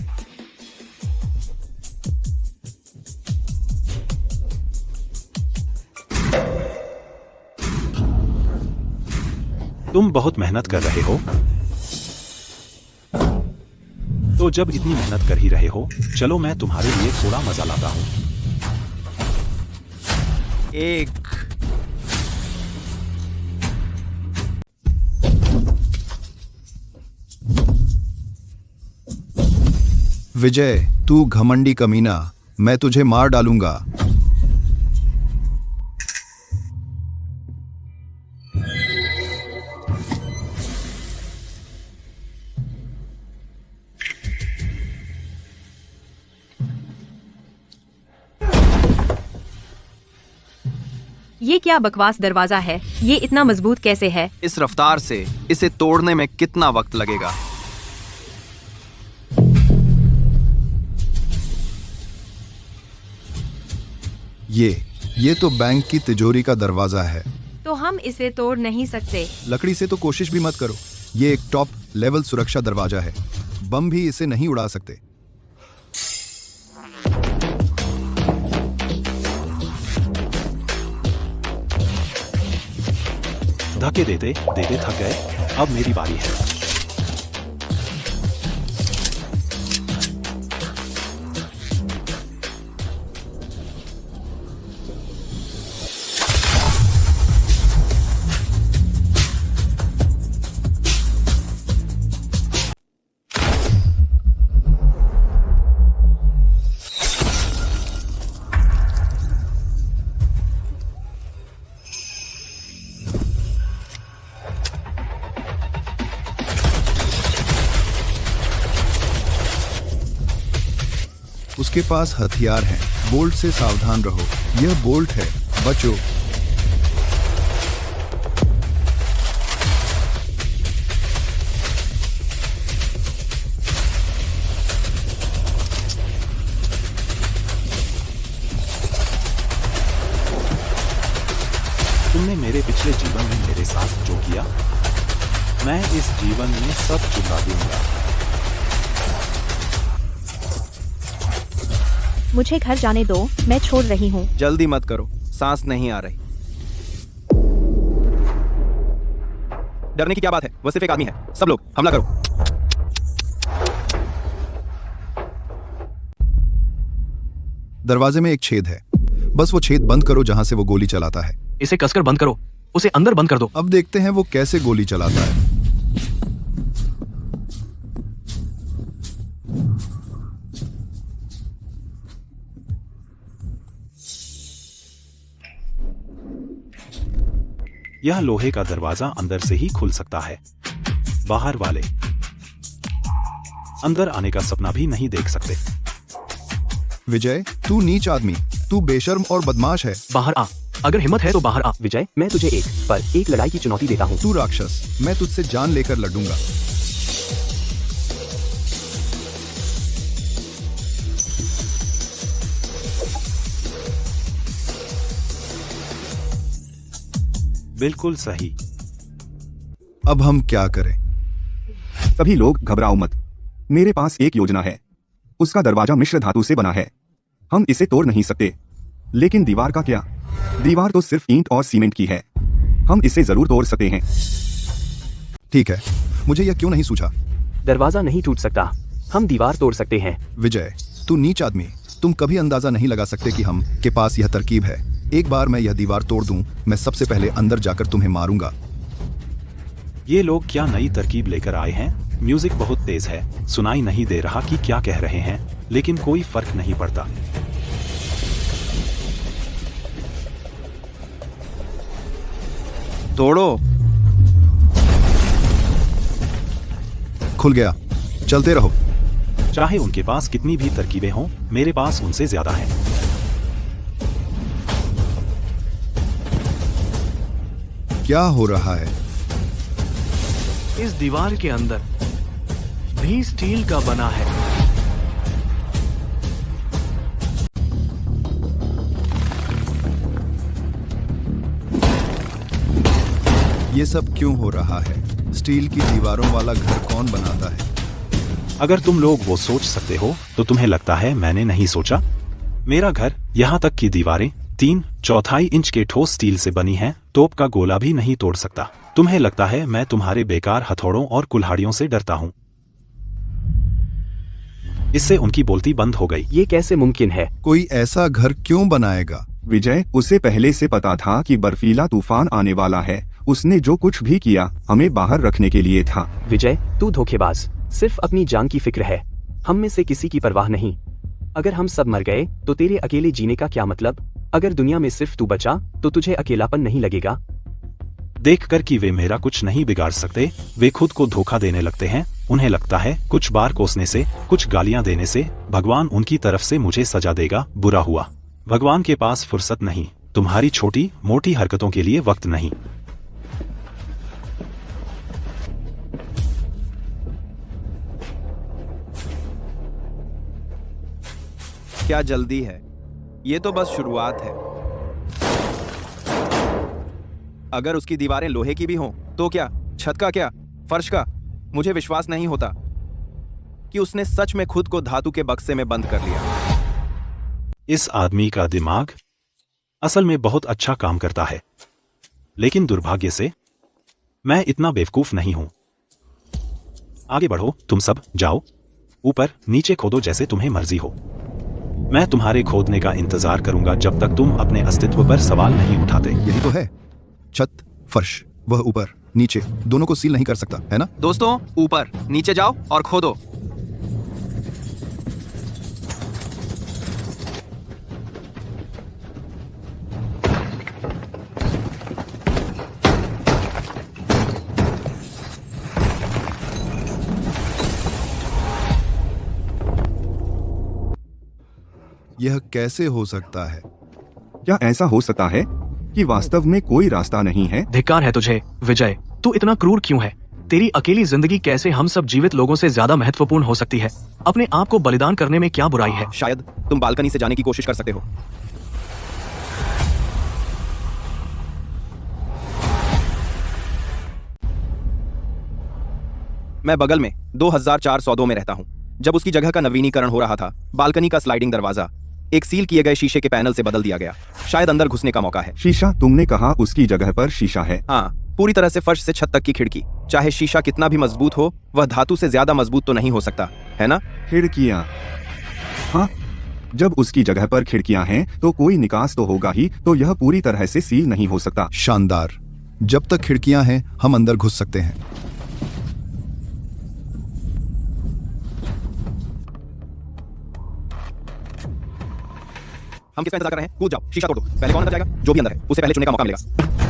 तुम बहुत मेहनत कर रहे हो, तो जब इतनी मेहनत कर ही रहे हो, चलो मैं तुम्हारे लिए थोड़ा मजा लाता हूँ। 1 2 विजय, तू घमंडी कमीना, मैं तुझे मार डालूंगा। ये क्या बकवास दरवाजा है? ये इतना मजबूत कैसे है? इस रफ्तार से इसे तोड़ने में कितना वक्त लगेगा? ये तो बैंक की तिजोरी का दरवाजा है। तो हम इसे तोड़ नहीं सकते। लकड़ी से तो कोशिश भी मत करो। ये एक टॉप लेवल सुरक्षा दरवाजा है। बम भी इसे नहीं उड़ा सकते। धक्के देते देते थक गए। अब मेरी बारी है। उसके पास हथियार हैं। बोल्ट से सावधान रहो। यह बोल्ट है, बचो। तुमने मेरे पिछले जीवन में मेरे साथ जो किया, मैं इस जीवन में सब चुका दूंगा। मुझे घर जाने दो, मैं छोड़ रही हूँ। जल्दी मत करो, सांस नहीं आ रही। डरने की क्या बात है? वो सिर्फ एक आदमी है। सब लोग हमला करो। दरवाजे में एक छेद है। बस वो छेद बंद करो जहां से वो गोली चलाता है। इसे कसकर बंद करो, उसे अंदर बंद कर दो। अब देखते हैं वो कैसे गोली चलाता है। यह लोहे का दरवाजा अंदर से ही खुल सकता है। बाहर वाले अंदर आने का सपना भी नहीं देख सकते। विजय, तू नीच आदमी, तू बेशर्म और बदमाश है। बाहर आ, अगर हिम्मत है तो बाहर आ। विजय, मैं तुझे एक लड़ाई की चुनौती देता हूँ। तू राक्षस, मैं तुझसे जान लेकर लड़ूंगा। बिल्कुल सही। अब हम क्या करें? सभी लोग घबराओ मत। मेरे पास एक योजना है। उसका दरवाजा मिश्र धातु से बना है। हम इसे तोड़ नहीं सकते। लेकिन दीवार का क्या? दीवार तो सिर्फ ईंट और सीमेंट की है। हम इसे जरूर तोड़ सकते हैं। ठीक है, मुझे यह क्यों नहीं सूझा? दरवाजा नहीं टूट सकता, हम दीवार तोड़ सकते हैं। विजय, तू नीच आदमी, तुम कभी अंदाजा नहीं लगा सकते कि हम के पास यह तरकीब है। एक बार मैं यह दीवार तोड़ दूं, मैं सबसे पहले अंदर जाकर तुम्हें मारूंगा। ये लोग क्या नई तरकीब लेकर आए हैं? म्यूजिक बहुत तेज है, सुनाई नहीं दे रहा कि क्या कह रहे हैं, लेकिन कोई फर्क नहीं पड़ता। तोड़ो। खुल गया, चलते रहो। चाहे उनके पास कितनी भी तरकीबें हों, मेरे पास उनसे ज्यादा है। क्या हो रहा है? इस दीवार के अंदर भी स्टील का बना है। ये सब क्यों हो रहा है? स्टील की दीवारों वाला घर कौन बनाता है? अगर तुम लोग वो सोच सकते हो तो तुम्हें लगता है मैंने नहीं सोचा? मेरा घर, यहाँ तक की दीवारें 3/4 इंच के ठोस स्टील से बनी हैं, तोप का गोला भी नहीं तोड़ सकता। तुम्हें लगता है मैं तुम्हारे बेकार हथौड़ों और कुल्हाड़ियों से डरता हूँ? इससे उनकी बोलती बंद हो गई। ये कैसे मुमकिन है? कोई ऐसा घर क्यों बनाएगा? विजय, उसे पहले से पता था कि बर्फीला तूफान आने वाला है। उसने जो कुछ भी किया हमें बाहर रखने के लिए था। विजय, तू धोखेबाज, सिर्फ अपनी जान की फिक्र है। हम में से किसी की परवाह नहीं। अगर हम सब मर गए तो तेरे अकेले जीने का क्या मतलब? अगर दुनिया में सिर्फ तू बचा तो तुझे अकेलापन नहीं लगेगा? देखकर कि वे मेरा कुछ नहीं बिगाड़ सकते, वे खुद को धोखा देने लगते हैं। उन्हें लगता है कुछ बार कोसने से, कुछ गालियां देने से भगवान उनकी तरफ से मुझे सजा देगा। बुरा हुआ। भगवान के पास फुर्सत नहीं, तुम्हारी छोटी मोटी हरकतों के लिए वक्त नहीं। क्या जल्दी है? ये तो बस शुरुआत है। अगर उसकी दीवारें लोहे की भी हों तो क्या? छत का क्या? फर्श का? मुझे विश्वास नहीं होता कि उसने सच में खुद को धातु के बक्से में बंद कर लिया। इस आदमी का दिमाग असल में बहुत अच्छा काम करता है, लेकिन दुर्भाग्य से मैं इतना बेवकूफ नहीं हूं। आगे बढ़ो, तुम सब जाओ, ऊपर नीचे खोदो जैसे तुम्हें मर्जी हो। मैं तुम्हारे खोदने का इंतजार करूंगा जब तक तुम अपने अस्तित्व पर सवाल नहीं उठाते। यही तो है। छत, फर्श, वह ऊपर नीचे दोनों को सील नहीं कर सकता, है ना? दोस्तों, ऊपर नीचे जाओ और खोदो। यह कैसे हो सकता है? क्या ऐसा हो सकता है कि वास्तव में कोई रास्ता नहीं है? धिक्कार है तुझे विजय, तू इतना क्रूर क्यों है? तेरी अकेली जिंदगी कैसे हम सब जीवित लोगों से ज्यादा महत्वपूर्ण हो सकती है? अपने आप को बलिदान करने में क्या बुराई है? शायद तुम बालकनी से जाने की कोशिश कर सकते हो। मैं बगल में 2402 में रहता हूँ। जब उसकी जगह का नवीनीकरण हो रहा था, बालकनी का स्लाइडिंग दरवाजा एक सील किए गए शीशे के पैनल से बदल दिया गया। शायद अंदर घुसने का मौका है। शीशा? तुमने कहा उसकी जगह पर शीशा है? हाँ, पूरी तरह से फर्श से छत तक की खिड़की। चाहे शीशा कितना भी मजबूत हो, वह धातु से ज्यादा मजबूत तो नहीं हो सकता, है ना? खिड़कियां? हाँ, जब उसकी जगह पर खिड़कियां हैं तो कोई निकास तो होगा ही, तो यह पूरी तरह से सील नहीं हो सकता। शानदार। जब तक खिड़कियां हैं हम अंदर घुस सकते हैं। हम किसका इंतजार कर रहे हैं? कूद जाओ, शीशा तोड़ दो। पहले कौन अंदर जाएगा? जो भी अंदर है उसे पहले चुनने का मौका मिलेगा।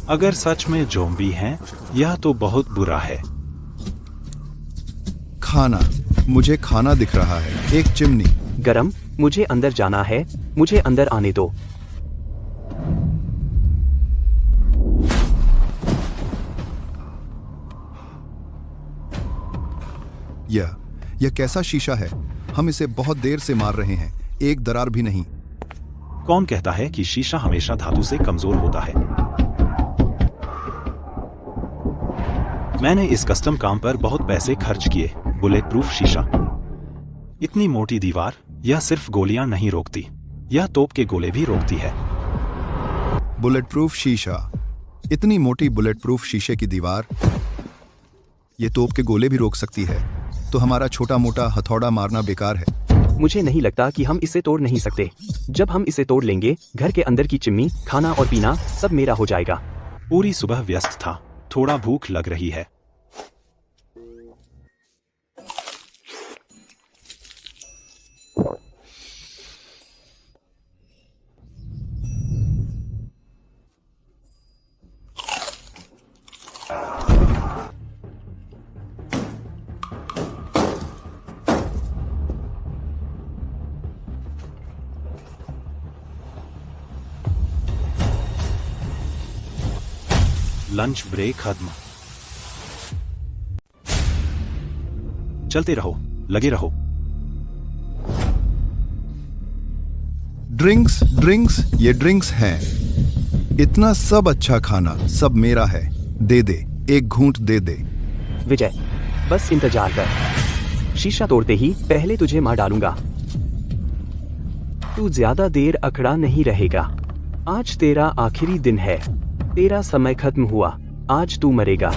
अगर सच में ज़ॉम्बी हैं, यह तो बहुत बुरा है। खाना, मुझे खाना दिख रहा है। एक चिमनी। गरम? मुझे अंदर जाना है, मुझे अंदर आने दो। यह कैसा शीशा है? हम इसे बहुत देर से मार रहे हैं, एक दरार भी नहीं। कौन कहता है कि शीशा हमेशा धातु से कमजोर होता है? मैंने इस कस्टम काम पर बहुत पैसे खर्च किए। बुलेट प्रूफ शीशा, इतनी मोटी दीवार, यह सिर्फ गोलियां नहीं रोकती, यह तोप के गोले भी रोकती है। बुलेट प्रूफ शीशा, इतनी मोटी बुलेट प्रूफ शीशे की दीवार ये तोप के गोले भी रोक सकती है, तो हमारा छोटा मोटा हथौड़ा मारना बेकार है। मुझे नहीं लगता कि हम इसे तोड़ नहीं सकते। जब हम इसे तोड़ लेंगे, घर के अंदर की चिमनी, खाना और पीना सब मेरा हो जाएगा। पूरी सुबह व्यस्त था, थोड़ा भूख लग रही है। लंच ब्रेक खत्म। चलते रहो, लगे रहो। ड्रिंक्स, ड्रिंक्स, ये ड्रिंक्स हैं। इतना सब अच्छा खाना, सब मेरा है। दे दे, एक घूंट दे दे। विजय, बस इंतजार कर। शीशा तोड़ते ही पहले तुझे मार डालूंगा। तू ज्यादा देर अखड़ा नहीं रहेगा। आज तेरा आखिरी दिन है। तेरा समय खत्म हुआ। आज तू मरेगा।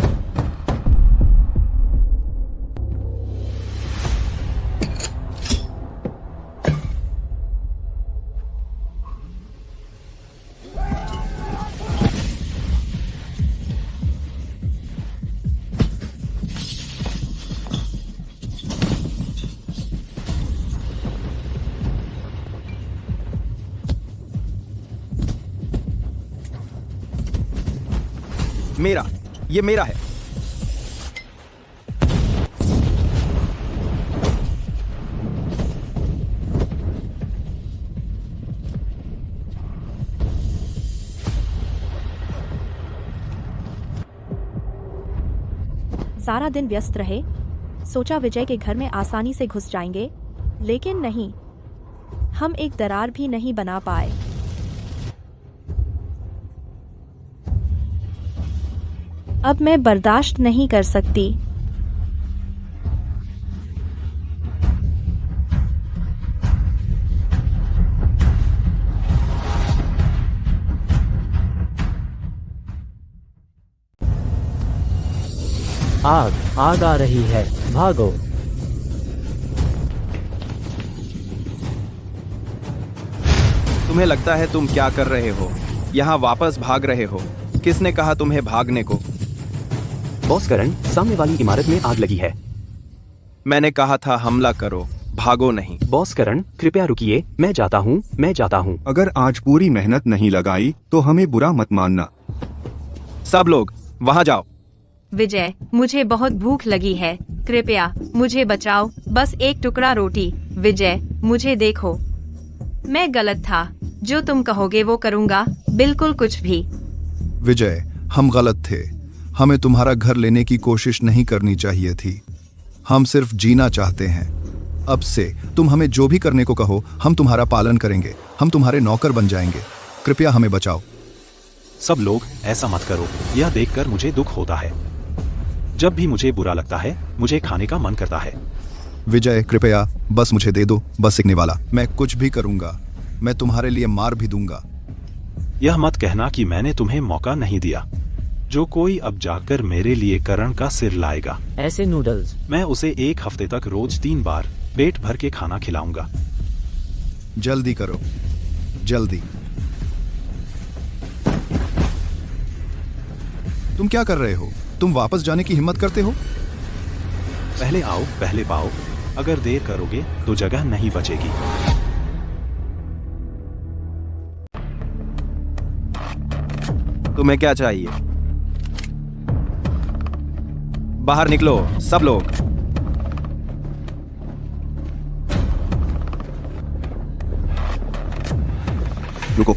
मेरा, ये मेरा है। सारा दिन व्यस्त रहे। सोचा विजय के घर में आसानी से घुस जाएंगे, लेकिन नहीं, हम एक दरार भी नहीं बना पाए। अब मैं बर्दाश्त नहीं कर सकती। आग आ रही है, भागो। तुम्हें लगता है तुम क्या कर रहे हो? यहाँ वापस भाग रहे हो? किसने कहा तुम्हें भागने को? बॉस करण, सामने वाली इमारत में आग लगी है। मैंने कहा था हमला करो, भागो नहीं। बॉस करण, कृपया रुकिए, मैं जाता हूँ। अगर आज पूरी मेहनत नहीं लगाई तो हमें बुरा मत मानना। सब लोग वहाँ जाओ। विजय, मुझे बहुत भूख लगी है, कृपया मुझे बचाओ, बस एक टुकड़ा रोटी। विजय, मुझे देखो, मैं गलत था, जो तुम कहोगे वो करूँगा, बिल्कुल कुछ भी। विजय, हम गलत थे। हमें तुम्हारा घर लेने की कोशिश नहीं करनी चाहिए थी। हम सिर्फ जीना चाहते हैं। अब से तुम हमें जो भी करने को कहो, हम तुम्हारा पालन करेंगे। हम तुम्हारे नौकर बन जाएंगे। कृपया हमें बचाओ। सब लोग ऐसा मत करो। यह देखकर मुझे दुख होता है। जब भी मुझे बुरा लगता है, मुझे खाने का मन करता है। विजय, कृपया बस मुझे दे दो, बस सीखने वाला। मैं कुछ भी करूंगा, मैं तुम्हारे लिए मार भी दूंगा। यह मत कहना कि मैंने तुम्हें मौका नहीं दिया। जो कोई अब जाकर मेरे लिए करण का सिर लाएगा, ऐसे नूडल्स, मैं उसे 1 हफ्ते तक रोज 3 बार पेट भर के खाना खिलाऊंगा। जल्दी करो, जल्दी। तुम क्या कर रहे हो? तुम वापस जाने की हिम्मत करते हो? पहले आओ पहले पाओ। अगर देर करोगे तो जगह नहीं बचेगी। तुम्हें क्या चाहिए? बाहर निकलो सब लोग। रुको,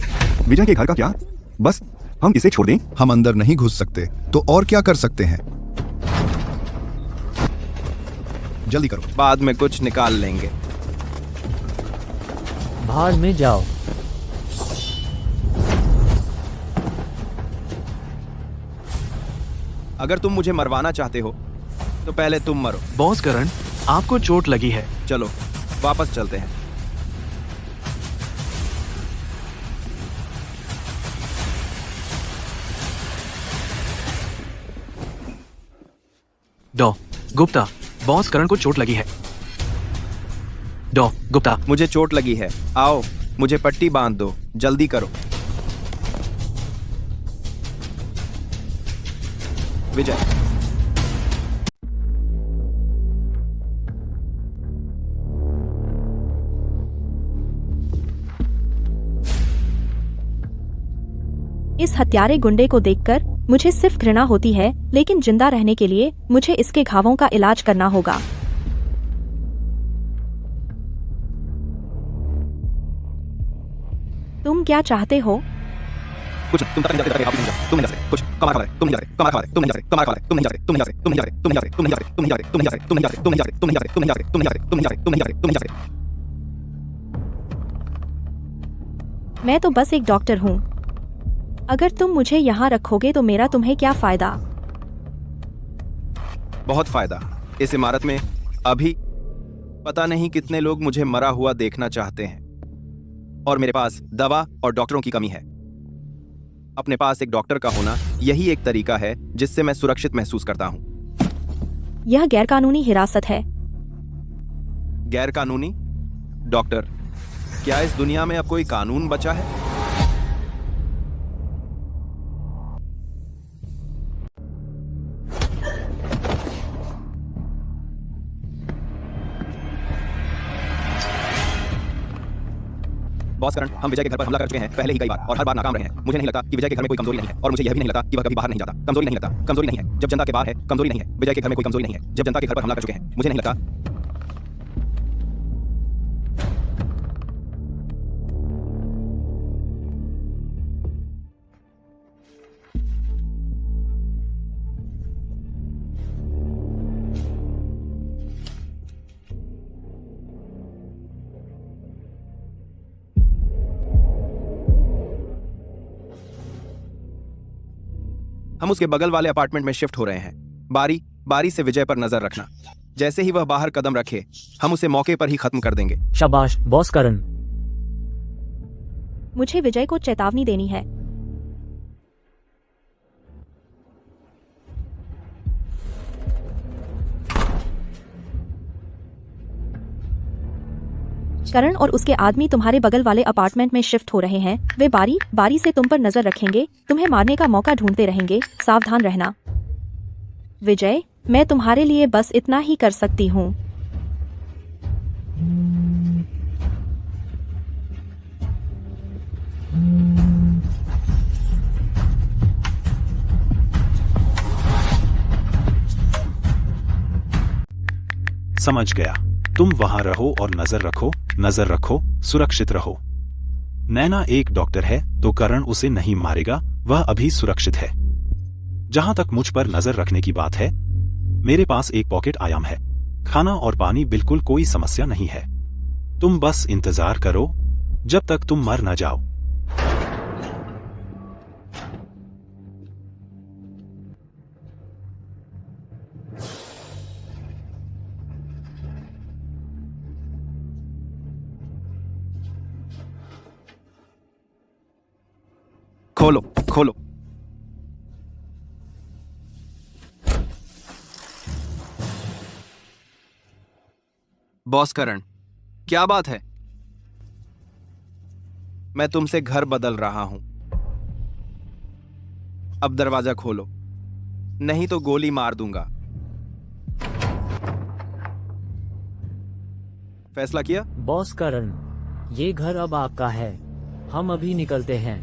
विजय के घर का क्या? बस हम इसे छोड़ दें? हम अंदर नहीं घुस सकते, तो और क्या कर सकते हैं? जल्दी करो। बाद में कुछ निकाल लेंगे। बाहर में जाओ। अगर तुम मुझे मरवाना चाहते हो तो पहले तुम मरो। बॉस करण, आपको चोट लगी है। चलो वापस चलते हैं। डॉ गुप्ता, बॉस करण को चोट लगी है। डॉ गुप्ता, मुझे चोट लगी है। आओ, मुझे पट्टी बांध दो, जल्दी करो। विजय, इस हत्यारे गुंडे को देखकर मुझे सिर्फ घृणा होती है, लेकिन जिंदा रहने के लिए मुझे इसके घावों का इलाज करना होगा। तुम क्या चाहते हो? कुछ तुम नहीं जा रहे, तुम नहीं जा रहे, कुछ कमाल कर रहे, तुम नहीं जा रहे, कमाल कर रहे, तुम नहीं जा रहे, कमाल कर रहे, तुम नहीं जा रहे, तुम नहीं जा रहे, तुम नहीं जा रहे, तुम नहीं जा रहे, तुम नहीं जा रहे, तुम नहीं जा रहे, तुम नहीं जा रहे, तुम नहीं जा रहे, तुम नहीं जा रहे, तुम नहीं जा रहे, तुम नहीं जा रहे, तुम नहीं जा रहे, तुम नहीं जा रहे, तुम नहीं जा रहे, तुम नहीं जा रहे। मैं तो बस एक डॉक्टर हूँ। अगर तुम मुझे यहाँ रखोगे तो मेरा तुम्हें क्या फायदा? बहुत फायदा। इस इमारत में अभी पता नहीं कितने लोग मुझे मरा हुआ देखना चाहते हैं और मेरे पास दवा और डॉक्टरों की कमी है। अपने पास एक डॉक्टर का होना यही एक तरीका है जिससे मैं सुरक्षित महसूस करता हूं। यह गैरकानूनी हिरासत है। गैरकानूनी? डॉक्टर, क्या इस दुनिया में अब कोई कानून बचा है? बॉस करण, हम विजय के घर पर हमला कर चुके हैं पहले ही कई बार और हर बार नाकाम रहे हैं। मुझे नहीं लगता कि विजय के घर में कोई कमजोरी नहीं है और मुझे यह भी नहीं लगता कि वह कभी बाहर नहीं जाता। कमजोरी नहीं लगता, कमजोरी नहीं है जब जनता के बाहर है, कमजोरी नहीं है। विजय के घर में कोई कमजोरी नहीं है जब जनता के घर पर हमला कर चुके हैं। मुझे नहीं लगता। हम उसके बगल वाले अपार्टमेंट में शिफ्ट हो रहे हैं। बारी बारी से विजय पर नजर रखना। जैसे ही वह बाहर कदम रखे हम उसे मौके पर ही खत्म कर देंगे। शाबाश बॉस करण। मुझे विजय को चेतावनी देनी है। करण और उसके आदमी तुम्हारे बगल वाले अपार्टमेंट में शिफ्ट हो रहे हैं। वे बारी बारी से तुम पर नजर रखेंगे, तुम्हें मारने का मौका ढूंढते रहेंगे। सावधान रहना। विजय, मैं तुम्हारे लिए बस इतना ही कर सकती हूँ। समझ गया। तुम वहां रहो और नजर रखो, सुरक्षित रहो। नैना एक डॉक्टर है तो करण उसे नहीं मारेगा, वह अभी सुरक्षित है। जहां तक मुझ पर नजर रखने की बात है, मेरे पास एक पॉकेट आयाम है। खाना और पानी बिल्कुल कोई समस्या नहीं है। तुम बस इंतजार करो जब तक तुम मर न जाओ। खोलो खोलो। बॉस करण, क्या बात है? मैं तुमसे घर बदल रहा हूं। अब दरवाजा खोलो, नहीं तो गोली मार दूंगा। फैसला किया? बॉस करण, ये घर अब आपका है। हम अभी निकलते हैं।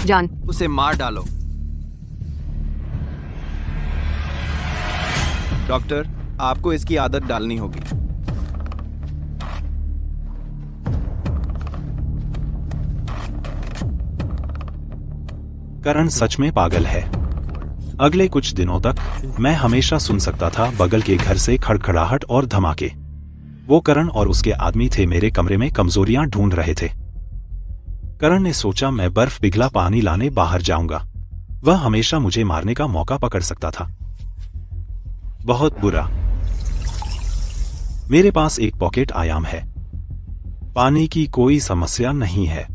जान, उसे मार डालो। डॉक्टर, आपको इसकी आदत डालनी होगी। करण सच में पागल है। अगले कुछ दिनों तक मैं हमेशा सुन सकता था बगल के घर से खड़खड़ाहट और धमाके। वो करण और उसके आदमी थे मेरे कमरे में कमजोरियां ढूंढ रहे थे। करण ने सोचा मैं बर्फ पिघला पानी लाने बाहर जाऊंगा। वह हमेशा मुझे मारने का मौका पकड़ सकता था। बहुत बुरा। मेरे पास एक पॉकेट आयाम है। पानी की कोई समस्या नहीं है।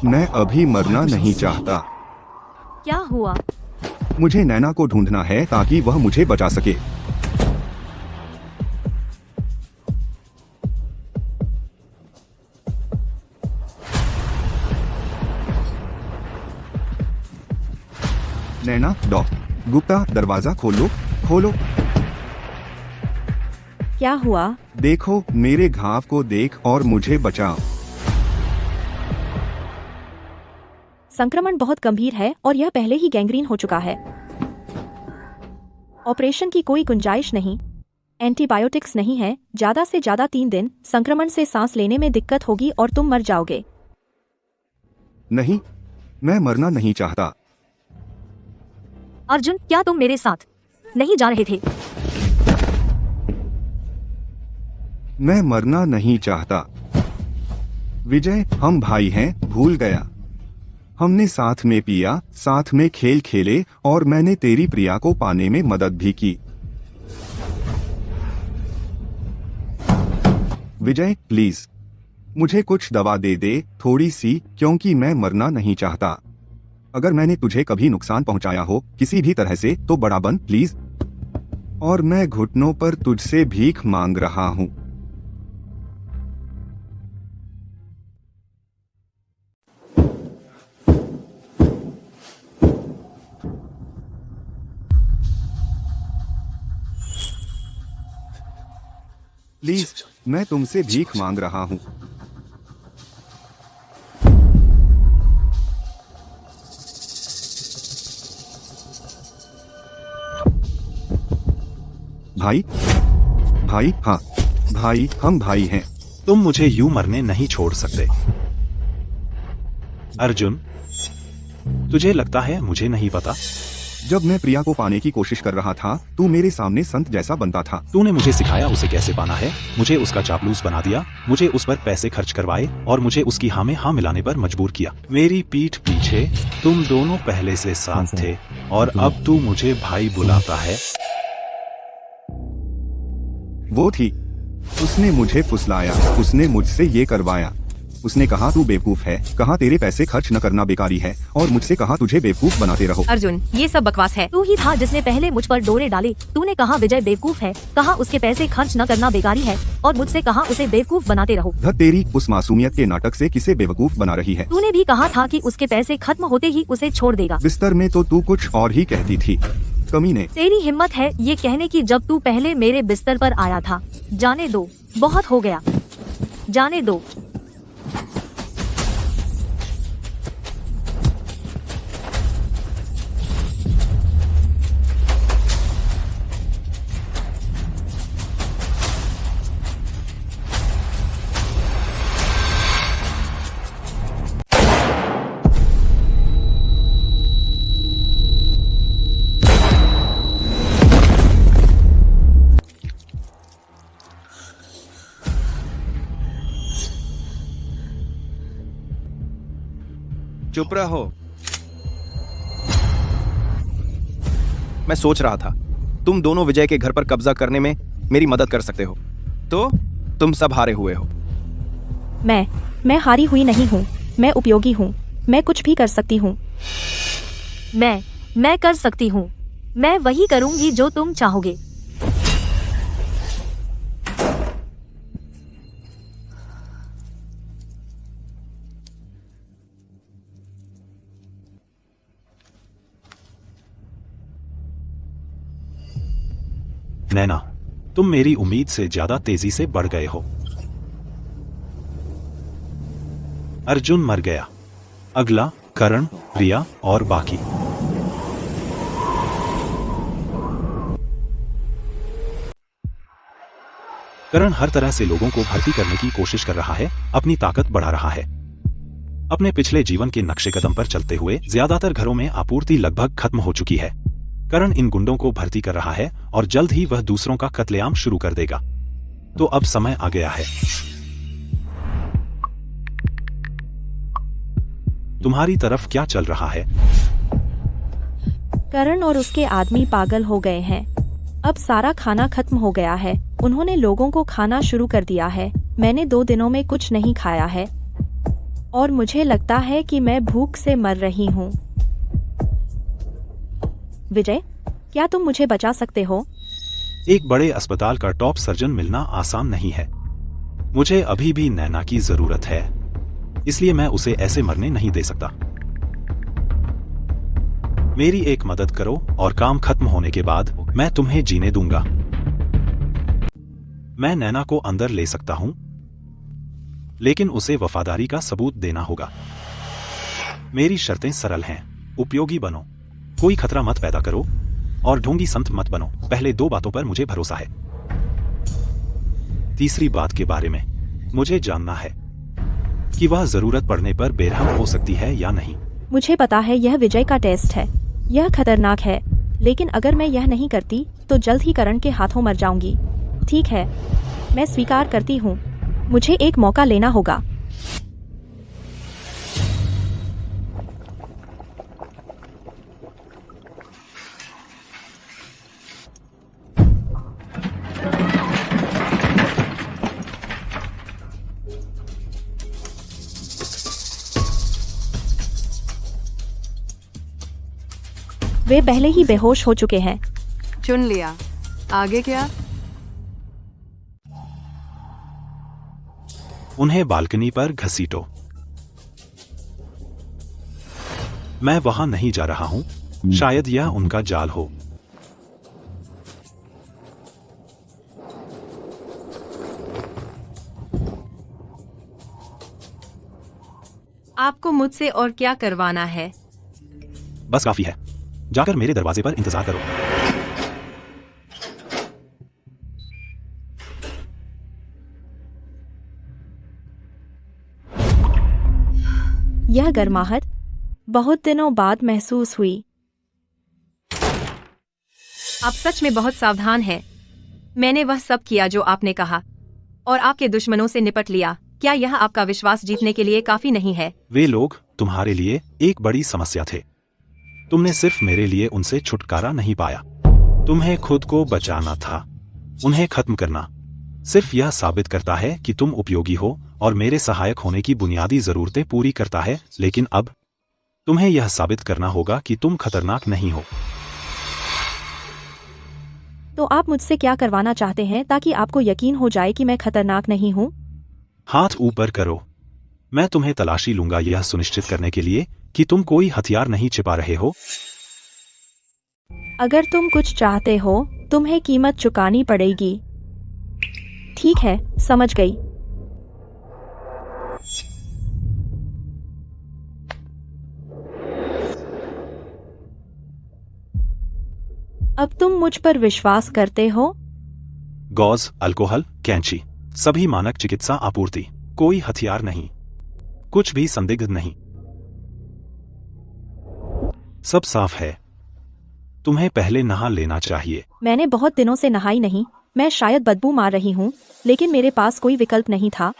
मैं अभी मरना नहीं चाहता। क्या हुआ? मुझे नैना को ढूंढना है ताकि वह मुझे बचा सके। नैना, गुप्ता, दरवाजा खोलो, खोलो। क्या हुआ? देखो, मेरे घाव को देख और मुझे बचाओ। संक्रमण बहुत गंभीर है और यह पहले ही गैंग्रीन हो चुका है। ऑपरेशन की कोई गुंजाइश नहीं। एंटीबायोटिक्स नहीं है, ज्यादा से ज्यादा 3 दिन, संक्रमण से सांस लेने में दिक्कत होगी और तुम मर जाओगे। नहीं, मैं मरना नहीं चाहता। अर्जुन, क्या तुम मेरे साथ नहीं जा रहे थे? मैं मरना नहीं चाहता। विजय, हम भाई हैं, भूल गया। हमने साथ में पिया, साथ में खेल खेले और मैंने तेरी प्रिया को पाने में मदद भी की। विजय, प्लीज मुझे कुछ दवा दे दे, थोड़ी सी, क्योंकि मैं मरना नहीं चाहता। अगर मैंने तुझे कभी नुकसान पहुंचाया हो किसी भी तरह से तो बड़ा बन प्लीज। और मैं घुटनों पर तुझसे भीख मांग रहा हूं। प्लीज, मैं तुमसे भीख मांग रहा हूं। भाई, भाई, हाँ भाई, हम भाई हैं। तुम मुझे यूं मरने नहीं छोड़ सकते। अर्जुन, तुझे लगता है मुझे नहीं पता? जब मैं प्रिया को पाने की कोशिश कर रहा था, तू मेरे सामने संत जैसा बनता था। तूने मुझे सिखाया उसे कैसे पाना है, मुझे उसका चापलूस बना दिया, मुझे उस पर पैसे खर्च करवाए और मुझे उसकी हाँ में हाँ मिलाने पर मजबूर किया। मेरी पीठ पीछे तुम दोनों पहले से साथ थे और अब तू मुझे भाई बुलाता है। वो थी, उसने मुझे फुसलाया, उसने मुझसे ये करवाया। उसने कहा तू बेवकूफ है, कहा तेरे पैसे खर्च न करना बेकारी है और मुझसे कहा तुझे बेवकूफ बनाते रहो। अर्जुन, ये सब बकवास है। तू ही था जिसने पहले मुझ पर डोरे डाले। तूने कहा विजय बेवकूफ है, कहा उसके पैसे खर्च न करना बेकारी है और मुझसे कहा उसे बेवकूफ बनाते रहो। धत तेरी उस मासूमियत के नाटक से किसे बेवकूफ बना रही है? तूने भी कहा था कि उसके पैसे खत्म होते ही उसे छोड़ देगा। बिस्तर में तो तू कुछ और ही कहती थी, कमीने। तेरी हिम्मत है ये कहने की जब तू पहले मेरे बिस्तर पर आया था। जाने दो, बहुत हो गया, जाने दो। चुप रहो। मैं सोच रहा था तुम दोनों विजय के घर पर कब्जा करने में मेरी मदद कर सकते हो, तो तुम सब हारे हुए हो। मैं हारी हुई नहीं हूँ, मैं उपयोगी हूँ, मैं कुछ भी कर सकती हूँ। मैं कर सकती हूँ, मैं वही करूँगी जो तुम चाहोगे। नैना, तुम मेरी उम्मीद से ज्यादा तेजी से बढ़ गए हो। अर्जुन मर गया, अगला करण, प्रिया और बाकी। करण हर तरह से लोगों को भर्ती करने की कोशिश कर रहा है, अपनी ताकत बढ़ा रहा है। अपने पिछले जीवन के नक्शे कदम पर चलते हुए ज्यादातर घरों में आपूर्ति लगभग खत्म हो चुकी है। करण इन गुंडों को भर्ती कर रहा है और जल्द ही वह दूसरों का कत्लेआम शुरू कर देगा। तो अब समय आ गया है। तुम्हारी तरफ क्या चल रहा है? करण और उसके आदमी पागल हो गए हैं। अब सारा खाना खत्म हो गया है। उन्होंने लोगों को खाना शुरू कर दिया है। मैंने 2 दिनों में कुछ नहीं खाया है और मुझे लगता है कि मैं भूख से मर रही हूँ। विजय, क्या तुम मुझे बचा सकते हो? एक बड़े अस्पताल का टॉप सर्जन मिलना आसान नहीं है। मुझे अभी भी नैना की जरूरत है, इसलिए मैं उसे ऐसे मरने नहीं दे सकता। मेरी एक मदद करो और काम खत्म होने के बाद मैं तुम्हें जीने दूंगा। मैं नैना को अंदर ले सकता हूं, लेकिन उसे वफादारी का सबूत देना होगा। मेरी शर्तें सरल हैं, उपयोगी बनो, कोई खतरा मत पैदा करो और ढोंगी संत मत बनो। पहले 2 बातों पर मुझे भरोसा है। तीसरी बात के बारे में मुझे जानना है कि वह जरूरत पड़ने पर बेरहम हो सकती है या नहीं। मुझे पता है यह विजय का टेस्ट है। यह खतरनाक है, लेकिन अगर मैं यह नहीं करती तो जल्द ही करण के हाथों मर जाऊंगी। ठीक है, मैं स्वीकार करती हूँ। मुझे एक मौका लेना होगा। वे पहले ही बेहोश हो चुके हैं। चुन लिया। आगे क्या? उन्हें बालकनी पर घसीटो। मैं वहां नहीं जा रहा हूं। शायद यह उनका जाल हो। आपको मुझसे और क्या करवाना है? बस काफी है। जाकर मेरे दरवाजे पर इंतजार करो। यह गर्माहट बहुत दिनों बाद महसूस हुई। आप सच में बहुत सावधान हैं। मैंने वह सब किया जो आपने कहा और आपके दुश्मनों से निपट लिया। क्या यह आपका विश्वास जीतने के लिए काफी नहीं है? वे लोग तुम्हारे लिए एक बड़ी समस्या थे। तुमने सिर्फ मेरे लिए उनसे छुटकारा नहीं पाया। तुम्हें खुद को बचाना था। उन्हें खत्म करना सिर्फ यह साबित करता है कि तुम उपयोगी हो और मेरे सहायक होने की बुनियादी जरूरतें पूरी करता है। लेकिन अब तुम्हें यह साबित करना होगा कि तुम खतरनाक नहीं हो। तो आप मुझसे क्या करवाना चाहते हैं ताकि आपको यकीन हो जाए कि मैं खतरनाक नहीं हूँ? हाथ ऊपर करो। मैं तुम्हें तलाशी लूंगा यह सुनिश्चित करने के लिए कि तुम कोई हथियार नहीं छिपा रहे हो। अगर तुम कुछ चाहते हो तुम्हें कीमत चुकानी पड़ेगी। ठीक है, समझ गई। अब तुम मुझ पर विश्वास करते हो? गॉज, अल्कोहल, कैंची, सभी मानक चिकित्सा आपूर्ति। कोई हथियार नहीं, कुछ भी संदिग्ध नहीं। सब साफ है। तुम्हें पहले नहा लेना चाहिए। मैंने बहुत दिनों से नहाई नहीं। मैं शायद बदबू मार रही हूँ, लेकिन मेरे पास कोई विकल्प नहीं था।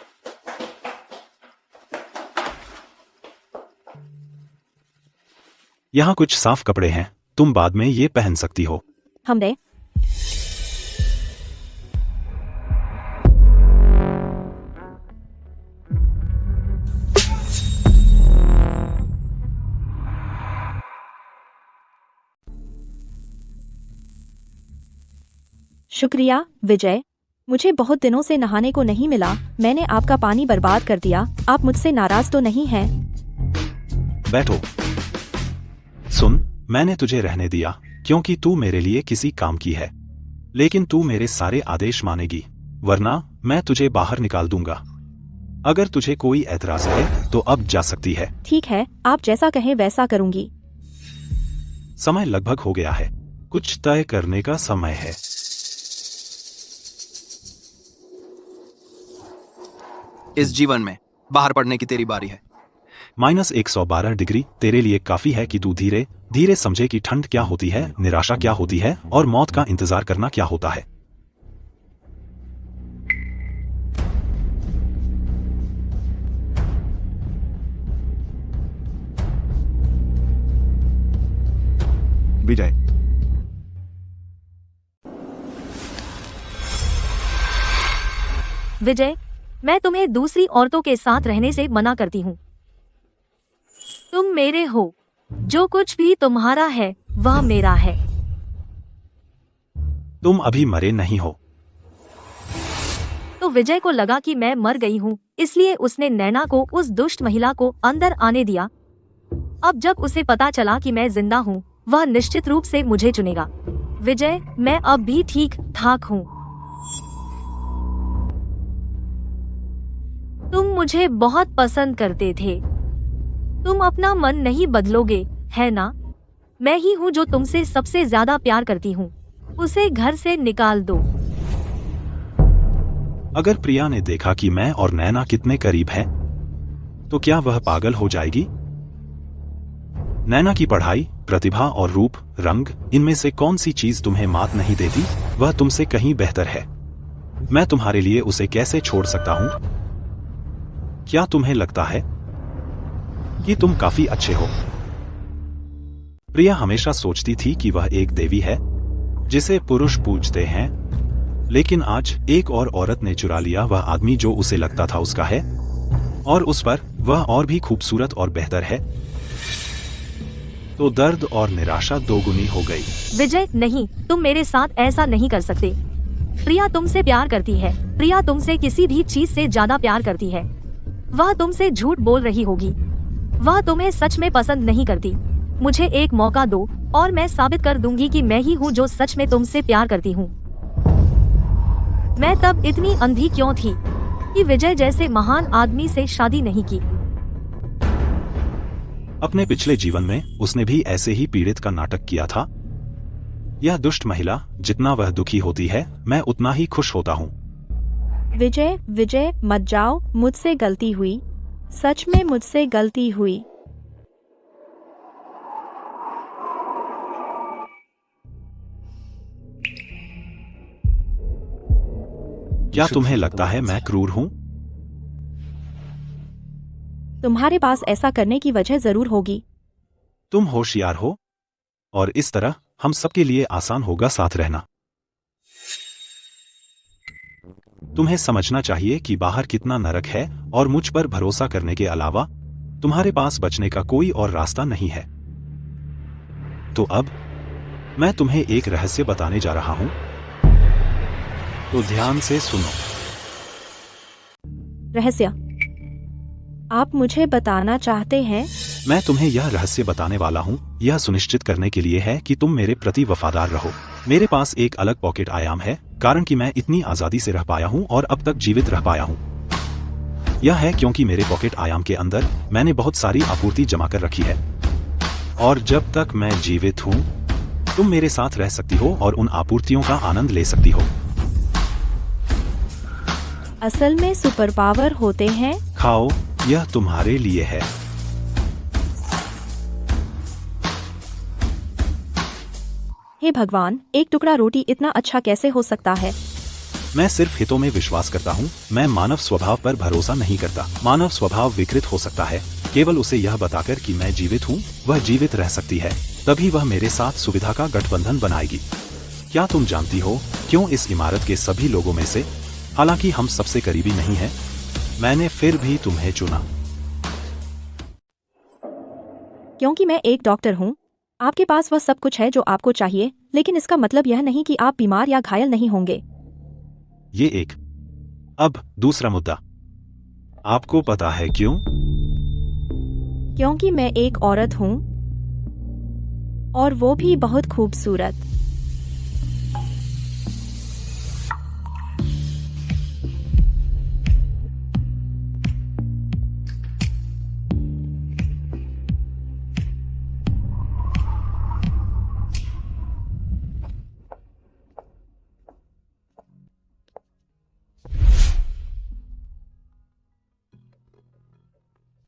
यहाँ कुछ साफ कपड़े हैं, तुम बाद में ये पहन सकती हो। हमने शुक्रिया विजय। मुझे बहुत दिनों से नहाने को नहीं मिला। मैंने आपका पानी बर्बाद कर दिया। आप मुझसे नाराज तो नहीं हैं? बैठो। सुन, मैंने तुझे रहने दिया क्योंकि तू मेरे लिए किसी काम की है, लेकिन तू मेरे सारे आदेश मानेगी, वरना मैं तुझे बाहर निकाल दूंगा। अगर तुझे कोई ऐतराज है तो अब जा सकती है। ठीक है, आप जैसा कहें वैसा करूंगी। समय लगभग हो गया है। कुछ तय करने का समय है। इस जीवन में बाहर पड़ने की तेरी बारी है। -112 डिग्री तेरे लिए काफी है कि तू धीरे धीरे समझे कि ठंड क्या होती है, निराशा क्या होती है और मौत का इंतजार करना क्या होता है। विजय, विजय, मैं तुम्हें दूसरी औरतों के साथ रहने से मना करती हूँ। तुम मेरे हो। जो कुछ भी तुम्हारा है वह मेरा है। तुम अभी मरे नहीं हो। तो विजय को लगा कि मैं मर गई हूँ, इसलिए उसने नैना को, उस दुष्ट महिला को, अंदर आने दिया। अब जब उसे पता चला कि मैं जिंदा हूँ, वह निश्चित रूप से मुझे चुनेगा। विजय, मैं अब भी ठीक ठाक हूँ। तुम मुझे बहुत पसंद करते थे। तुम अपना मन नहीं बदलोगे, है ना? मैं ही हूँ जो तुमसे सबसे ज्यादा प्यार करती हूँ। उसे घर से निकाल दो। अगर प्रिया ने देखा कि मैं और नैना कितने करीब हैं, तो क्या वह पागल हो जाएगी? नैना की पढ़ाई, प्रतिभा और रूप, रंग, इनमें से कौन सी चीज तुम्हें मात नहीं देती? वह तुमसे कहीं बेहतर है। मैं तुम्हारे लिए उसे कैसे छोड़ सकता हूं? क्या तुम्हें लगता है कि तुम काफी अच्छे हो? प्रिया हमेशा सोचती थी कि वह एक देवी है जिसे पुरुष पूजते हैं, लेकिन आज एक और औरत ने चुरा लिया वह आदमी जो उसे लगता था उसका है, और उस पर वह और भी खूबसूरत और बेहतर है। तो दर्द और निराशा दोगुनी हो गई। विजय, नहीं, तुम मेरे साथ ऐसा नहीं कर सकते। प्रिया तुमसे प्यार करती है। प्रिया तुमसे किसी भी चीज से ज्यादा प्यार करती है। वह तुमसे झूठ बोल रही होगी। वह तुम्हें सच में पसंद नहीं करती। मुझे एक मौका दो और मैं साबित कर दूंगी कि मैं ही हूँ जो सच में तुमसे प्यार करती हूँ। मैं तब इतनी अंधी क्यों थी कि विजय जैसे महान आदमी से शादी नहीं की? अपने पिछले जीवन में उसने भी ऐसे ही पीड़ित का नाटक किया था। यह दुष्ट महिला, जितना वह दुखी होती है, मैं उतना ही खुश होता हूँ। विजय, विजय, मत जाओ, मुझसे गलती हुई। सच में मुझसे गलती हुई। क्या तुम्हें लगता है मैं क्रूर हूँ? तुम्हारे पास ऐसा करने की वजह जरूर होगी। तुम होशियार हो, और इस तरह हम सबके लिए आसान होगा साथ रहना। तुम्हें समझना चाहिए कि बाहर कितना नरक है, और मुझ पर भरोसा करने के अलावा तुम्हारे पास बचने का कोई और रास्ता नहीं है। तो अब मैं तुम्हें एक रहस्य बताने जा रहा हूं, तो ध्यान से सुनो। रहस्य? आप मुझे बताना चाहते हैं? मैं तुम्हें यह रहस्य बताने वाला हूँ यह सुनिश्चित करने के लिए है कि तुम मेरे प्रति वफादार रहो। मेरे पास एक अलग पॉकेट आयाम है, कारण कि मैं इतनी आजादी से रह पाया हूँ और अब तक जीवित रह पाया हूँ। यह है क्योंकि मेरे पॉकेट आयाम के अंदर मैंने बहुत सारी आपूर्ति जमा कर रखी है, और जब तक मैं जीवित हूँ तुम मेरे साथ रह सकती हो और उन आपूर्तियों का आनंद ले सकती हो। असल में सुपर पावर होते हैं। खाओ, यह तुम्हारे लिए है। हे भगवान, एक टुकड़ा रोटी इतना अच्छा कैसे हो सकता है? मैं सिर्फ हितों में विश्वास करता हूँ। मैं मानव स्वभाव पर भरोसा नहीं करता। मानव स्वभाव विकृत हो सकता है। केवल उसे यह बताकर कि मैं जीवित हूँ, वह जीवित रह सकती है, तभी वह मेरे साथ सुविधा का गठबंधन बनाएगी। क्या तुम जानती हो क्यों इस इमारत के सभी लोगों में से, हालांकि हम सबसे करीबी नहीं हैं, मैंने फिर भी तुम्हें चुना? क्योंकि मैं एक डॉक्टर हूँ। आपके पास वह सब कुछ है जो आपको चाहिए, लेकिन इसका मतलब यह नहीं कि आप बीमार या घायल नहीं होंगे। ये एक। अब दूसरा मुद्दा। आपको पता है क्यों? क्योंकि मैं एक औरत हूँ, और वो भी बहुत खूबसूरत।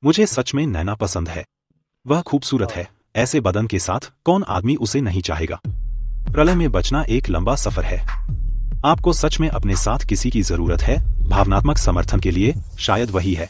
मुझे सच में नैना पसंद है। वह खूबसूरत है। ऐसे बदन के साथ कौन आदमी उसे नहीं चाहेगा? प्रलय में बचना एक लंबा सफर है। आपको सच में अपने साथ किसी की जरूरत है, भावनात्मक समर्थन के लिए, शायद वही है।